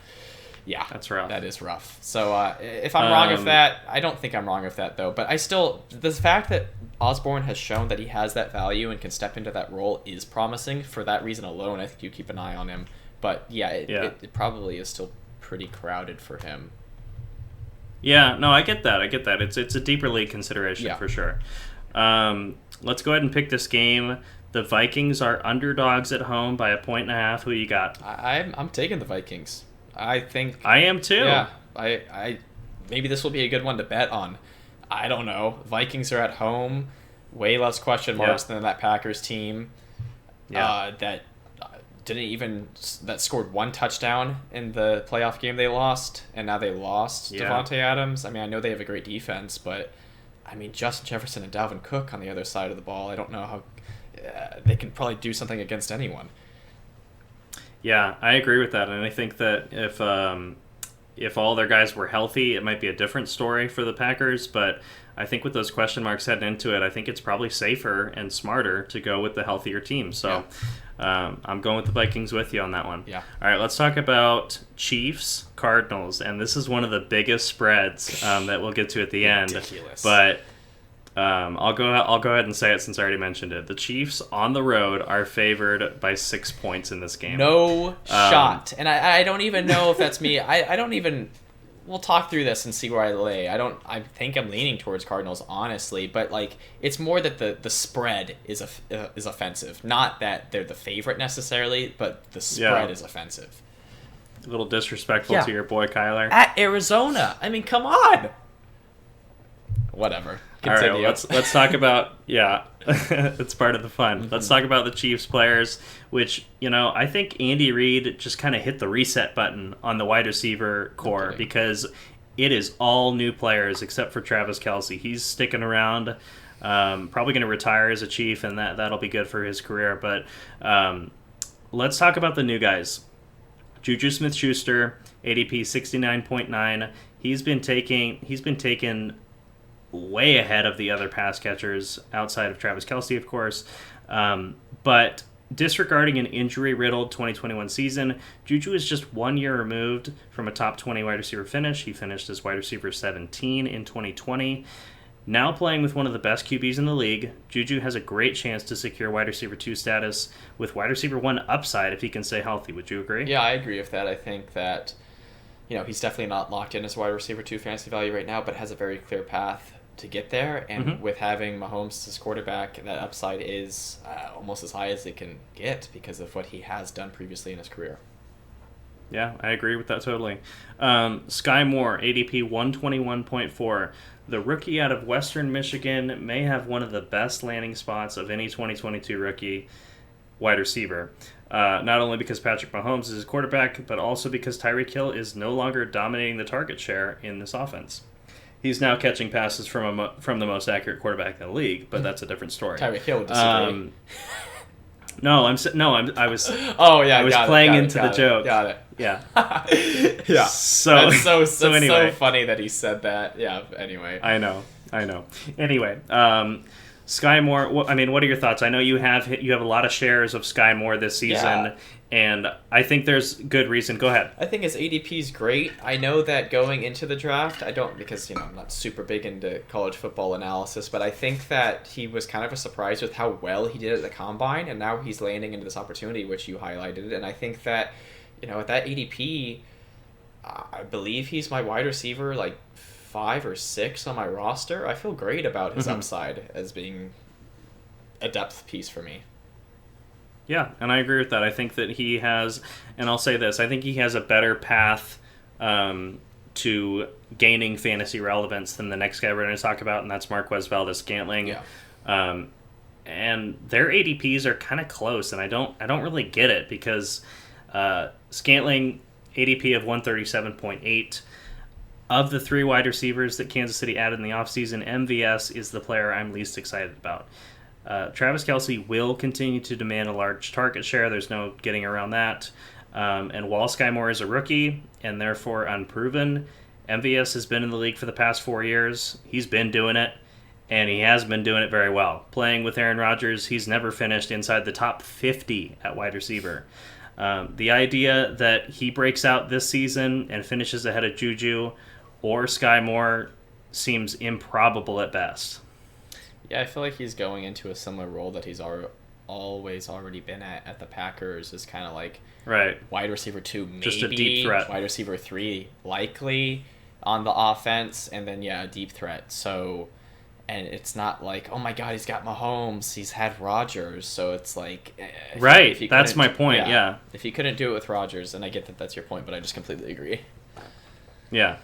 Yeah, that's rough. That is rough. So if I'm wrong with that, I don't think I'm wrong with that though. But I still, the fact that Osborne has shown that he has that value and can step into that role is promising. For that reason alone, I think you keep an eye on him. But it probably is still pretty crowded for him. Yeah, no, I get that. It's a deeper league consideration for sure. Let's go ahead and pick this game. The Vikings are underdogs at home by 1.5. Who you got? I'm taking the Vikings. I think I am too. Yeah, I maybe this will be a good one to bet on. I don't know. Vikings are at home, way less question marks than that Packers team. That scored 1 touchdown in the playoff game they lost, and now they lost Devontae Adams. I know they have a great defense, but Justin Jefferson and Dalvin Cook on the other side of the ball. I don't know how they can probably do something against anyone. Yeah, I agree with that, and I think that if all their guys were healthy, it might be a different story for the Packers, but I think with those question marks heading into it, I think it's probably safer and smarter to go with the healthier team. So I'm going with the Vikings with you on that one. Yeah. All right, let's talk about Chiefs, Cardinals, and this is one of the biggest spreads that we'll get to at the end. Ridiculous. But I'll go ahead and say it since I already mentioned it. The Chiefs on the road are favored by 6 points in this game. No shot. And I don't even know if that's me. I don't even... We'll talk through this and see where I lay. I think I'm leaning towards Cardinals, honestly, but it's more that the spread is offensive, not that they're the favorite necessarily, but the spread is offensive. A little disrespectful to your boy Kyler. At Arizona, come on. Whatever. Continue. All right, let's talk about it's part of the fun. Mm-hmm. Let's talk about the Chiefs players, which I think Andy Reid just kind of hit the reset button on the wide receiver core because it is all new players except for Travis Kelce. He's sticking around, probably going to retire as a Chief, and that'll be good for his career. But let's talk about the new guys. Juju Smith-Schuster, ADP 69.9. He's been taken way ahead of the other pass catchers outside of Travis Kelce, of course. But disregarding an injury-riddled 2021 season, Juju is just 1 year removed from a top 20 wide receiver finish. He finished as wide receiver 17 in 2020. Now playing with one of the best QBs in the league, Juju has a great chance to secure wide receiver 2 status with wide receiver 1 upside if he can stay healthy. Would you agree? Yeah, I agree with that. I think that he's definitely not locked in as wide receiver 2 fantasy value right now, but has a very clear path to get there, and with having Mahomes as quarterback, that upside is almost as high as it can get because of what he has done previously in his career. Yeah, I agree with that totally. Sky Moore, ADP 121.4. The rookie out of Western Michigan may have one of the best landing spots of any 2022 rookie wide receiver. Not only because Patrick Mahomes is his quarterback, but also because Tyreek Hill is no longer dominating the target share in this offense. He's now catching passes from the most accurate quarterback in the league, but that's a different story. Tyreek Hill would disagree. I was. Oh yeah, I was playing into the joke. Got it. Yeah. Yeah. So anyway, so funny that he said that. Yeah. Anyway. I know. Anyway, Sky Moore, what are your thoughts? I know you have a lot of shares of Sky Moore this season, Yeah. and I think there's good reason. Go ahead. I think his ADP is great. I know that going into the draft, I don't, because, I'm not super big into college football analysis, but I think that he was kind of a surprise with how well he did at the combine, and now he's landing into this opportunity, which you highlighted. And I think that, at that ADP, I believe he's my wide receiver, like 5 or 6 on my roster. I feel great about his upside as being a depth piece for me. Yeah, and I agree with that. I think that he has, and I'll say this, I think he has a better path to gaining fantasy relevance than the next guy we're going to talk about, and that's Marquez Valdes-Scantling. Yeah. And their ADPs are kind of close, and I don't really get it because Scantling ADP of 137.8. Of the 3 wide receivers that Kansas City added in the offseason, MVS is the player I'm least excited about. Travis Kelce will continue to demand a large target share. There's no getting around that. And while Sky Moore is a rookie and therefore unproven, MVS has been in the league for the past 4 years. He's been doing it, and he has been doing it very well. Playing with Aaron Rodgers, he's never finished inside the top 50 at wide receiver. The idea that he breaks out this season and finishes ahead of Juju or Sky Moore seems improbable at best. Yeah, I feel like he's going into a similar role that he's always already been at the Packers, is kind of like right wide receiver 2, maybe just a deep threat, wide receiver 3 likely on the offense, and then a deep threat. So, and it's not like, oh my God, he's got Mahomes, he's had Rodgers, so it's like right. That's my point. Yeah, if he couldn't do it with Rodgers, and I get that that's your point, but I just completely agree. Yeah.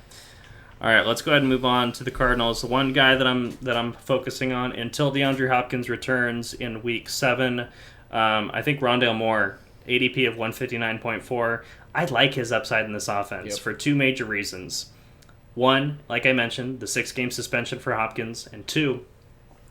All right, let's go ahead and move on to the Cardinals. The one guy that I'm focusing on until DeAndre Hopkins returns in Week 7, I think Rondale Moore, ADP of 159.4. I like his upside in this offense for 2 major reasons. 1, like I mentioned, the 6-game suspension for Hopkins, and 2,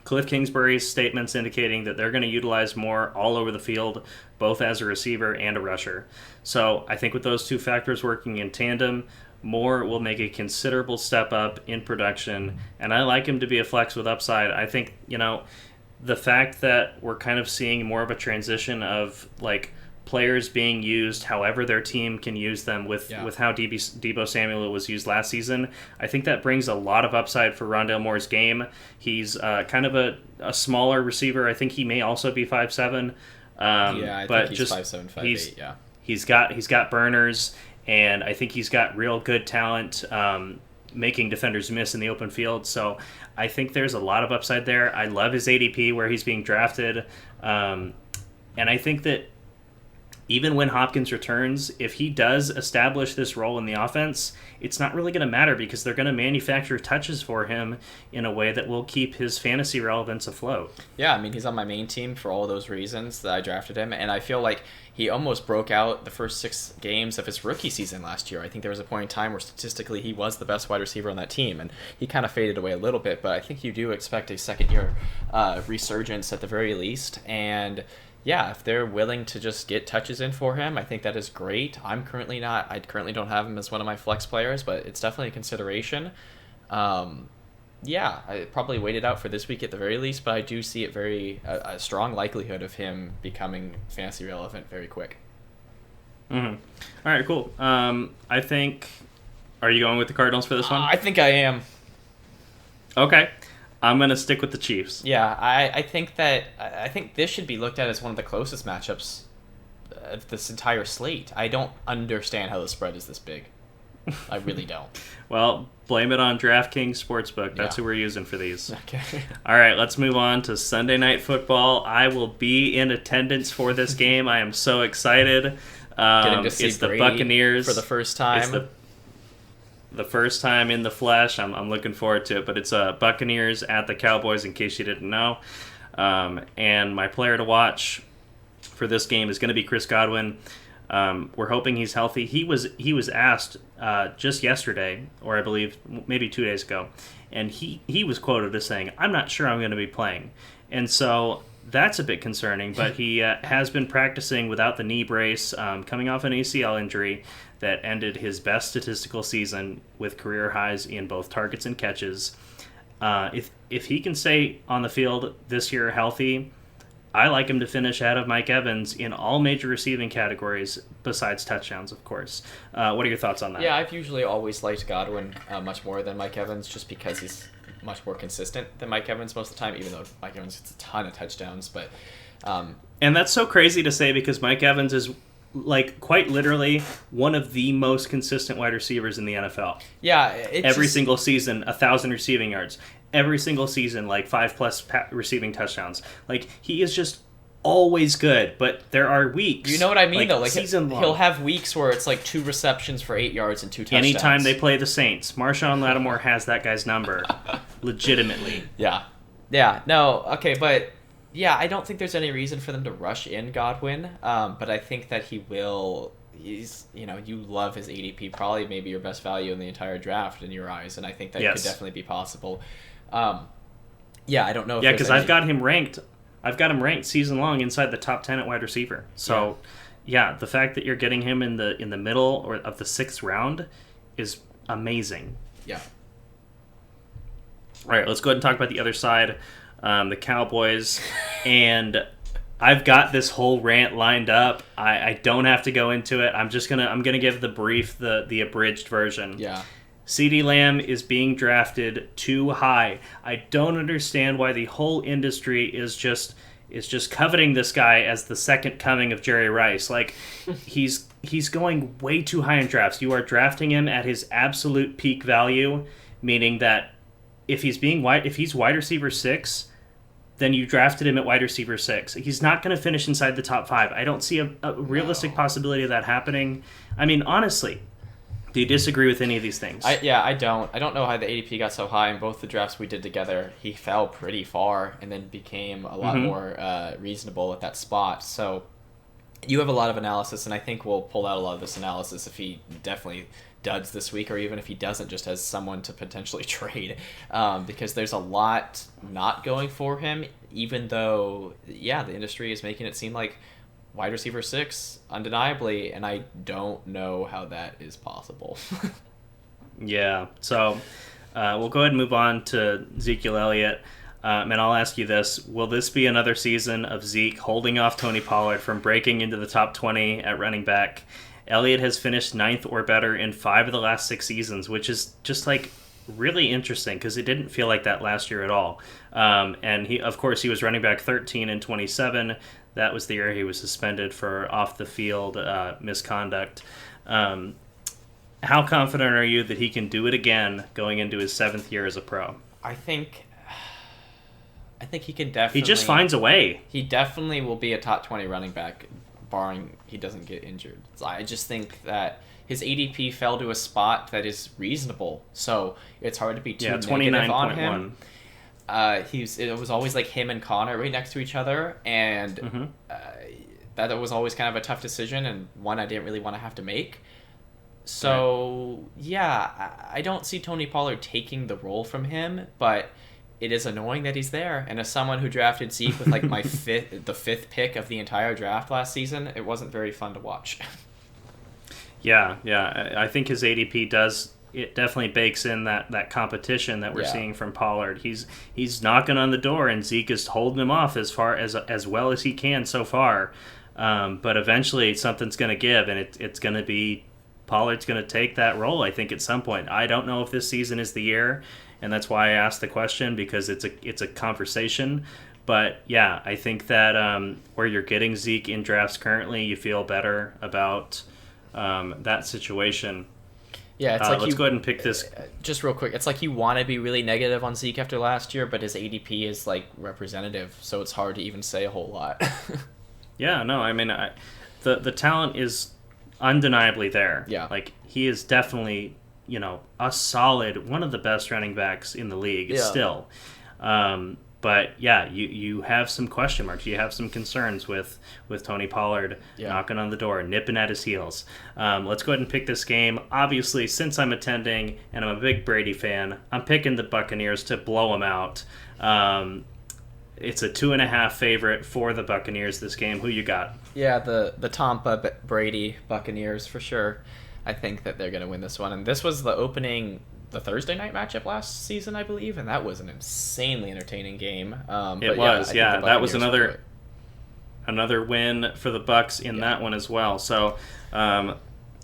Cliff Kingsbury's statements indicating that they're going to utilize Moore all over the field, both as a receiver and a rusher. So I think with those 2 factors working in tandem, Moore will make a considerable step up in production, and I like him to be a flex with upside. I think, the fact that we're kind of seeing more of a transition of like players being used however their team can use them with how Deebo Samuel was used last season, I think that brings a lot of upside for Rondale Moore's game. He's kind of a smaller receiver. I think he may also be 5'7". I think he's 5'7", 5'8", yeah. He's got burners, and I think he's got real good talent making defenders miss in the open field. So I think there's a lot of upside there. I love his ADP where he's being drafted. And I think that even when Hopkins returns, if he does establish this role in the offense, it's not really going to matter because they're going to manufacture touches for him in a way that will keep his fantasy relevance afloat. Yeah, I mean, he's on my main team for all those reasons that I drafted him, and I feel like he almost broke out the first 6 games of his rookie season last year. I think there was a point in time where statistically he was the best wide receiver on that team, and he kind of faded away a little bit, but I think you do expect a second-year resurgence at the very least, and yeah, if they're willing to just get touches in for him, I think that is great. I currently don't have him as one of my flex players, but it's definitely a consideration. I probably waited out for this week at the very least, but I do see it a strong likelihood of him becoming fantasy relevant very quick. Mm-hmm. All right, cool. I think, are you going with the Cardinals for this one? I think I am. Okay. I'm going to stick with the Chiefs. Yeah, I think this should be looked at as one of the closest matchups of this entire slate. I don't understand how the spread is this big. I really don't. Well, blame it on DraftKings Sportsbook. That's who we're using for these. Okay. All right, let's move on to Sunday Night Football. I will be in attendance for this game. I am so excited. Getting to see it's Brady the Buccaneers for the first time. It's the first time in the flesh. I'm looking forward to it. But it's Buccaneers at the Cowboys, in case you didn't know. And my player to watch for this game is going to be Chris Godwin. We're hoping he's healthy. He was asked just yesterday, or I believe maybe 2 days ago, and he was quoted as saying, "I'm not sure I'm going to be playing," and so that's a bit concerning. But he has been practicing without the knee brace, coming off an ACL injury that ended his best statistical season with career highs in both targets and catches. If he can stay on the field this year healthy, I like him to finish ahead of Mike Evans in all major receiving categories besides touchdowns, of course. What are your thoughts on that? Yeah, I've usually always liked Godwin much more than Mike Evans, just because he's much more consistent than Mike Evans most of the time, even though Mike Evans gets a ton of touchdowns. But and that's so crazy to say because Mike Evans is like quite literally one of the most consistent wide receivers in the NFL. Yeah, every single season, 1,000 receiving yards. Every single season, like 5+ receiving touchdowns. Like, he is just always good, but there are weeks. You know what I mean, like, though? Like, season he'll have weeks where it's like 2 receptions for 8 yards and 2 touchdowns. Anytime they play the Saints, Marshawn Lattimore has that guy's number. Legitimately. Yeah. Yeah, no, okay, but... Yeah, I don't think there's any reason for them to rush in Godwin, but I think that he will... He's, you love his ADP, probably maybe your best value in the entire draft in your eyes, and I think that could definitely be possible. Yeah, I don't know. Yeah, because I've got him ranked season long inside the top 10 at wide receiver. So, yeah, the fact that you're getting him in the middle or of the 6th round is amazing. Yeah. All right, let's go ahead and talk about the other side, the Cowboys, and I've got this whole rant lined up. I don't have to go into it. I'm gonna give the brief, the abridged version. Yeah. CeeDee Lamb is being drafted too high. I don't understand why the whole industry is just coveting this guy as the second coming of Jerry Rice. Like, he's going way too high in drafts. You are drafting him at his absolute peak value, meaning that if he's wide receiver 6, then you drafted him at wide receiver 6. He's not going to finish inside the top 5. I don't see a realistic possibility of that happening. I mean, honestly, do you disagree with any of these things? I don't. I don't know how the ADP got so high. In both the drafts we did together, he fell pretty far and then became a lot more reasonable at that spot. So you have a lot of analysis, and I think we'll pull out a lot of this analysis if he definitely duds this week, or even if he doesn't, just as someone to potentially trade, because there's a lot not going for him, even though, yeah, the industry is making it seem like wide receiver 6, undeniably, and I don't know how that is possible. Yeah, so we'll go ahead and move on to Ezekiel Elliott. And I'll ask you this. Will this be another season of Zeke holding off Tony Pollard from breaking into the top 20 at running back? Elliott has finished 9th or better in 5 of the last 6 seasons, which is just like really interesting because it didn't feel like that last year at all. And he was running back 13 in 27. That was the year he was suspended for off the field misconduct. How confident are you that he can do it again going into his 7th year as a pro? I think he can definitely... He just finds a way. He definitely will be a top 20 running back, barring he doesn't get injured. So I just think that his ADP fell to a spot that is reasonable, so it's hard to be too negative on him. It was always like him and Connor right next to each other, and that was always kind of a tough decision, and one I didn't really want to have to make. So, yeah, I don't see Tony Pollard taking the role from him, but it is annoying that he's there. And as someone who drafted Zeke with like the 5th pick of the entire draft last season, it wasn't very fun to watch. Yeah. I think his ADP definitely bakes in that competition that we're seeing from Pollard. He's knocking on the door, and Zeke is holding him off as well as he can so far. But eventually something's going to give, and it's going to be Pollard's going to take that role, I think, at some point. I don't know if this season is the year, and that's why I asked the question, because it's a conversation. But yeah, I think that where you're getting Zeke in drafts currently, you feel better about that situation. Yeah, it's like let's go ahead and pick this. Just real quick, it's like you want to be really negative on Zeke after last year, but his ADP is like representative, so it's hard to even say a whole lot. Yeah, no, I mean, the talent is undeniably there. Yeah, like he is definitely a solid, one of the best running backs in the league still. But yeah, you have some question marks. You have some concerns with Tony Pollard knocking on the door, nipping at his heels. Let's go ahead and pick this game. Obviously, since I'm attending and I'm a big Brady fan, I'm picking the Buccaneers to blow them out. It's a 2.5 favorite for the Buccaneers this game. Who you got? Yeah, the Tampa Brady Buccaneers for sure. I think that they're going to win this one. And this was the opening the Thursday night matchup last season, I believe, and that was an insanely entertaining game. It was, yeah. That was another win for the Bucks in that one as well. So,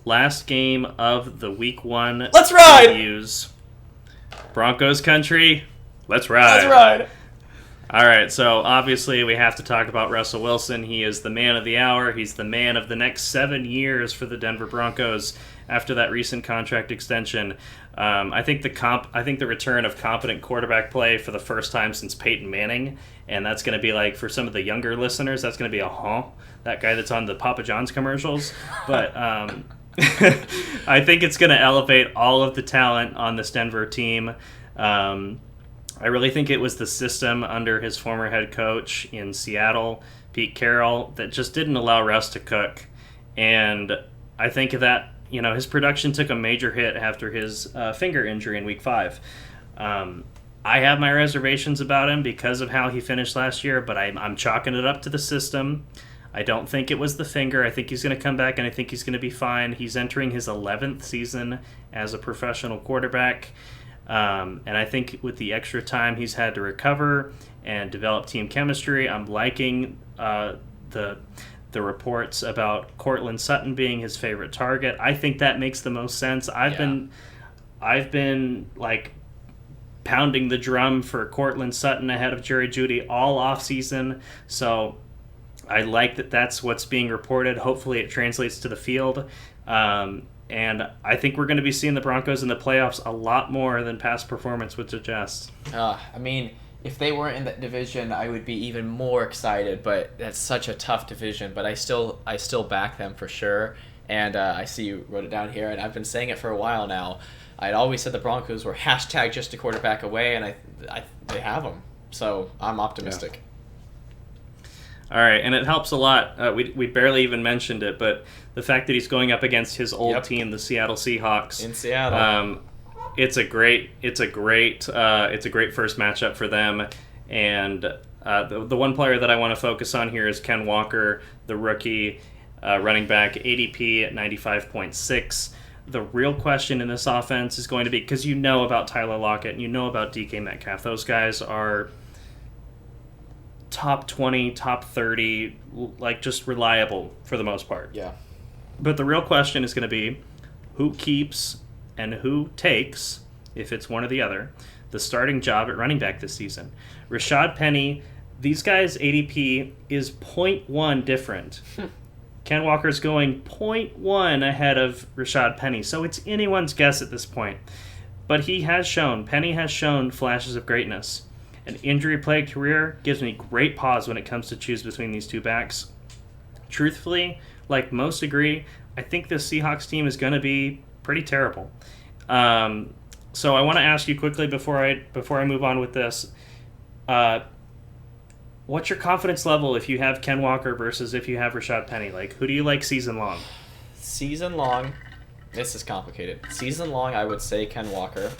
last game of the Week 1 Let's ride! previews. Broncos country, let's ride. Let's ride. All right, so obviously we have to talk about Russell Wilson. He is the man of the hour. He's the man of the next 7 years for the Denver Broncos after that recent contract extension. I think the return of competent quarterback play for the first time since Peyton Manning, and that's going to be like, for some of the younger listeners, that's going to be that guy that's on the Papa John's commercials. But I think it's going to elevate all of the talent on this Denver team. I really think it was the system under his former head coach in Seattle, Pete Carroll, that just didn't allow Russ to cook. And I think that, his production took a major hit after his finger injury in Week 5. I have my reservations about him because of how he finished last year, but I'm chalking it up to the system. I don't think it was the finger. I think he's going to come back, and I think he's going to be fine. He's entering his 11th season as a professional quarterback. And I think with the extra time he's had to recover and develop team chemistry, I'm liking the reports about Courtland Sutton being his favorite target. I think that makes the most sense. I've been like pounding the drum for Courtland Sutton ahead of Jerry Jeudy all offseason, so I like that that's what's being reported. Hopefully it translates to the field. And I think we're going to be seeing the Broncos in the playoffs a lot more than past performance would suggest. If they weren't in that division, I would be even more excited. But that's such a tough division. But I still back them for sure. And I see you wrote it down here, and I've been saying it for a while now. I'd always said the Broncos were hashtag just a quarterback away, and they have them. So I'm optimistic. Yeah. All right, and it helps a lot. We barely even mentioned it, but the fact that he's going up against his old team, the Seattle Seahawks, in Seattle, it's a great first matchup for them. And the one player that I want to focus on here is Ken Walker, the rookie running back, ADP at 95.6. The real question in this offense is going to be, because about Tyler Lockett and about DK Metcalf, those guys are top 20, top 30, like just reliable for the most part. Yeah. But the real question is going to be who keeps and who takes, if it's one or the other, the starting job at running back this season. Rashad Penny, these guys' ADP is 0.1 different. Ken Walker's going 0.1 ahead of Rashad Penny, so it's anyone's guess at this point. But Penny has shown flashes of greatness. An injury-plagued career gives me great pause when it comes to choose between these two backs. Truthfully, like most agree, I think the Seahawks team is going to be pretty terrible. So I want to ask you quickly before I move on with this. What's your confidence level if you have Ken Walker versus if you have Rashad Penny? Like, who do you like season long? Season long, this is complicated. Season long, I would say Ken Walker,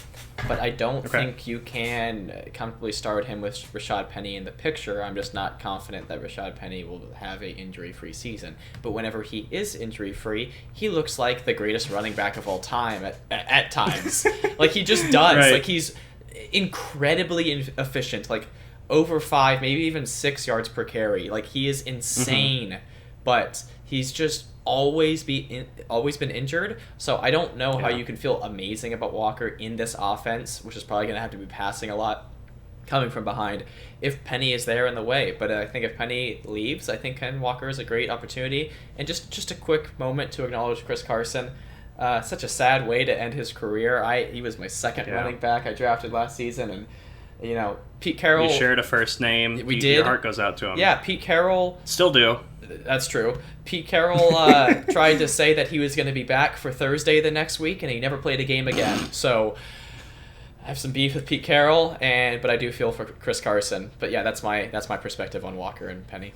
but I don't think you can comfortably start him with Rashad Penny in the picture. I'm just not confident that Rashad Penny will have a injury-free season. But whenever he is injury-free, he looks like the greatest running back of all time at times. Like, he just does. Right. Like, he's incredibly efficient. Like, over 5, maybe even 6 yards per carry. Like, he is insane, but he's just always been injured. So I don't know how you can feel amazing about Walker in this offense, which is probably going to have to be passing a lot, coming from behind, if Penny is there in the way. But I think if Penny leaves, I think Ken Walker is a great opportunity. And just a quick moment to acknowledge Chris Carson. Such a sad way to end his career. He was my second running back I drafted last season, and Pete Carroll. You shared a first name. We did. Your heart goes out to him. Yeah, Pete Carroll. Still do. That's true. Pete Carroll tried to say that he was going to be back for Thursday the next week, and he never played a game again. So I have some beef with Pete Carroll, but I do feel for Chris Carson. But yeah, that's my perspective on Walker and Penny.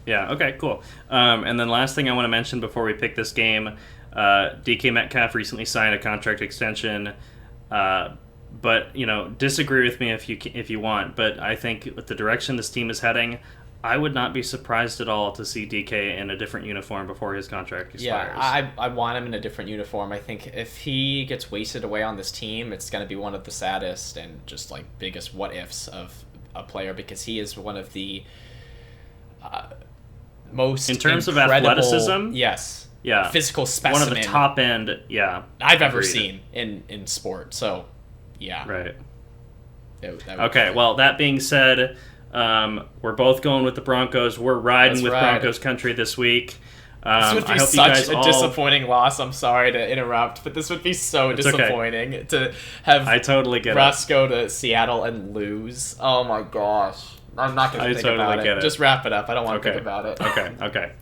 Yeah. Okay. Cool. And then last thing I want to mention before we pick this game, DK Metcalf recently signed a contract extension. But disagree with me if you want. But I think with the direction this team is heading, I would not be surprised at all to see DK in a different uniform before his contract expires. Yeah, I want him in a different uniform. I think if he gets wasted away on this team, it's going to be one of the saddest and just like biggest what ifs of a player, because he is one of the most in terms of incredible, athleticism. yes, Yeah, physical specimen, one of the top end. Yeah, I've ever seen in sport. So, yeah, right. That Okay, well, that being said, we're both going with the Broncos. We're riding with Broncos country this week. This would be such a disappointing loss. I'm sorry to interrupt, but this would be so disappointing to have I totally get Russ go to Seattle and lose. Oh my gosh. I'm not going to think about it. Just wrap it up. I don't want to think about it. Okay.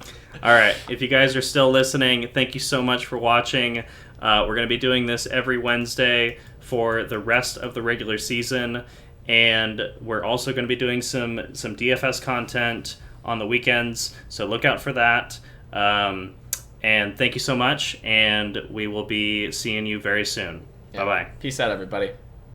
All right. If you guys are still listening, thank you so much for watching. We're going to be doing this every Wednesday for the rest of the regular season, and we're also going to be doing some DFS content on the weekends, so look out for that. And thank you so much, and we will be seeing you very soon. Bye-bye. Peace out, everybody.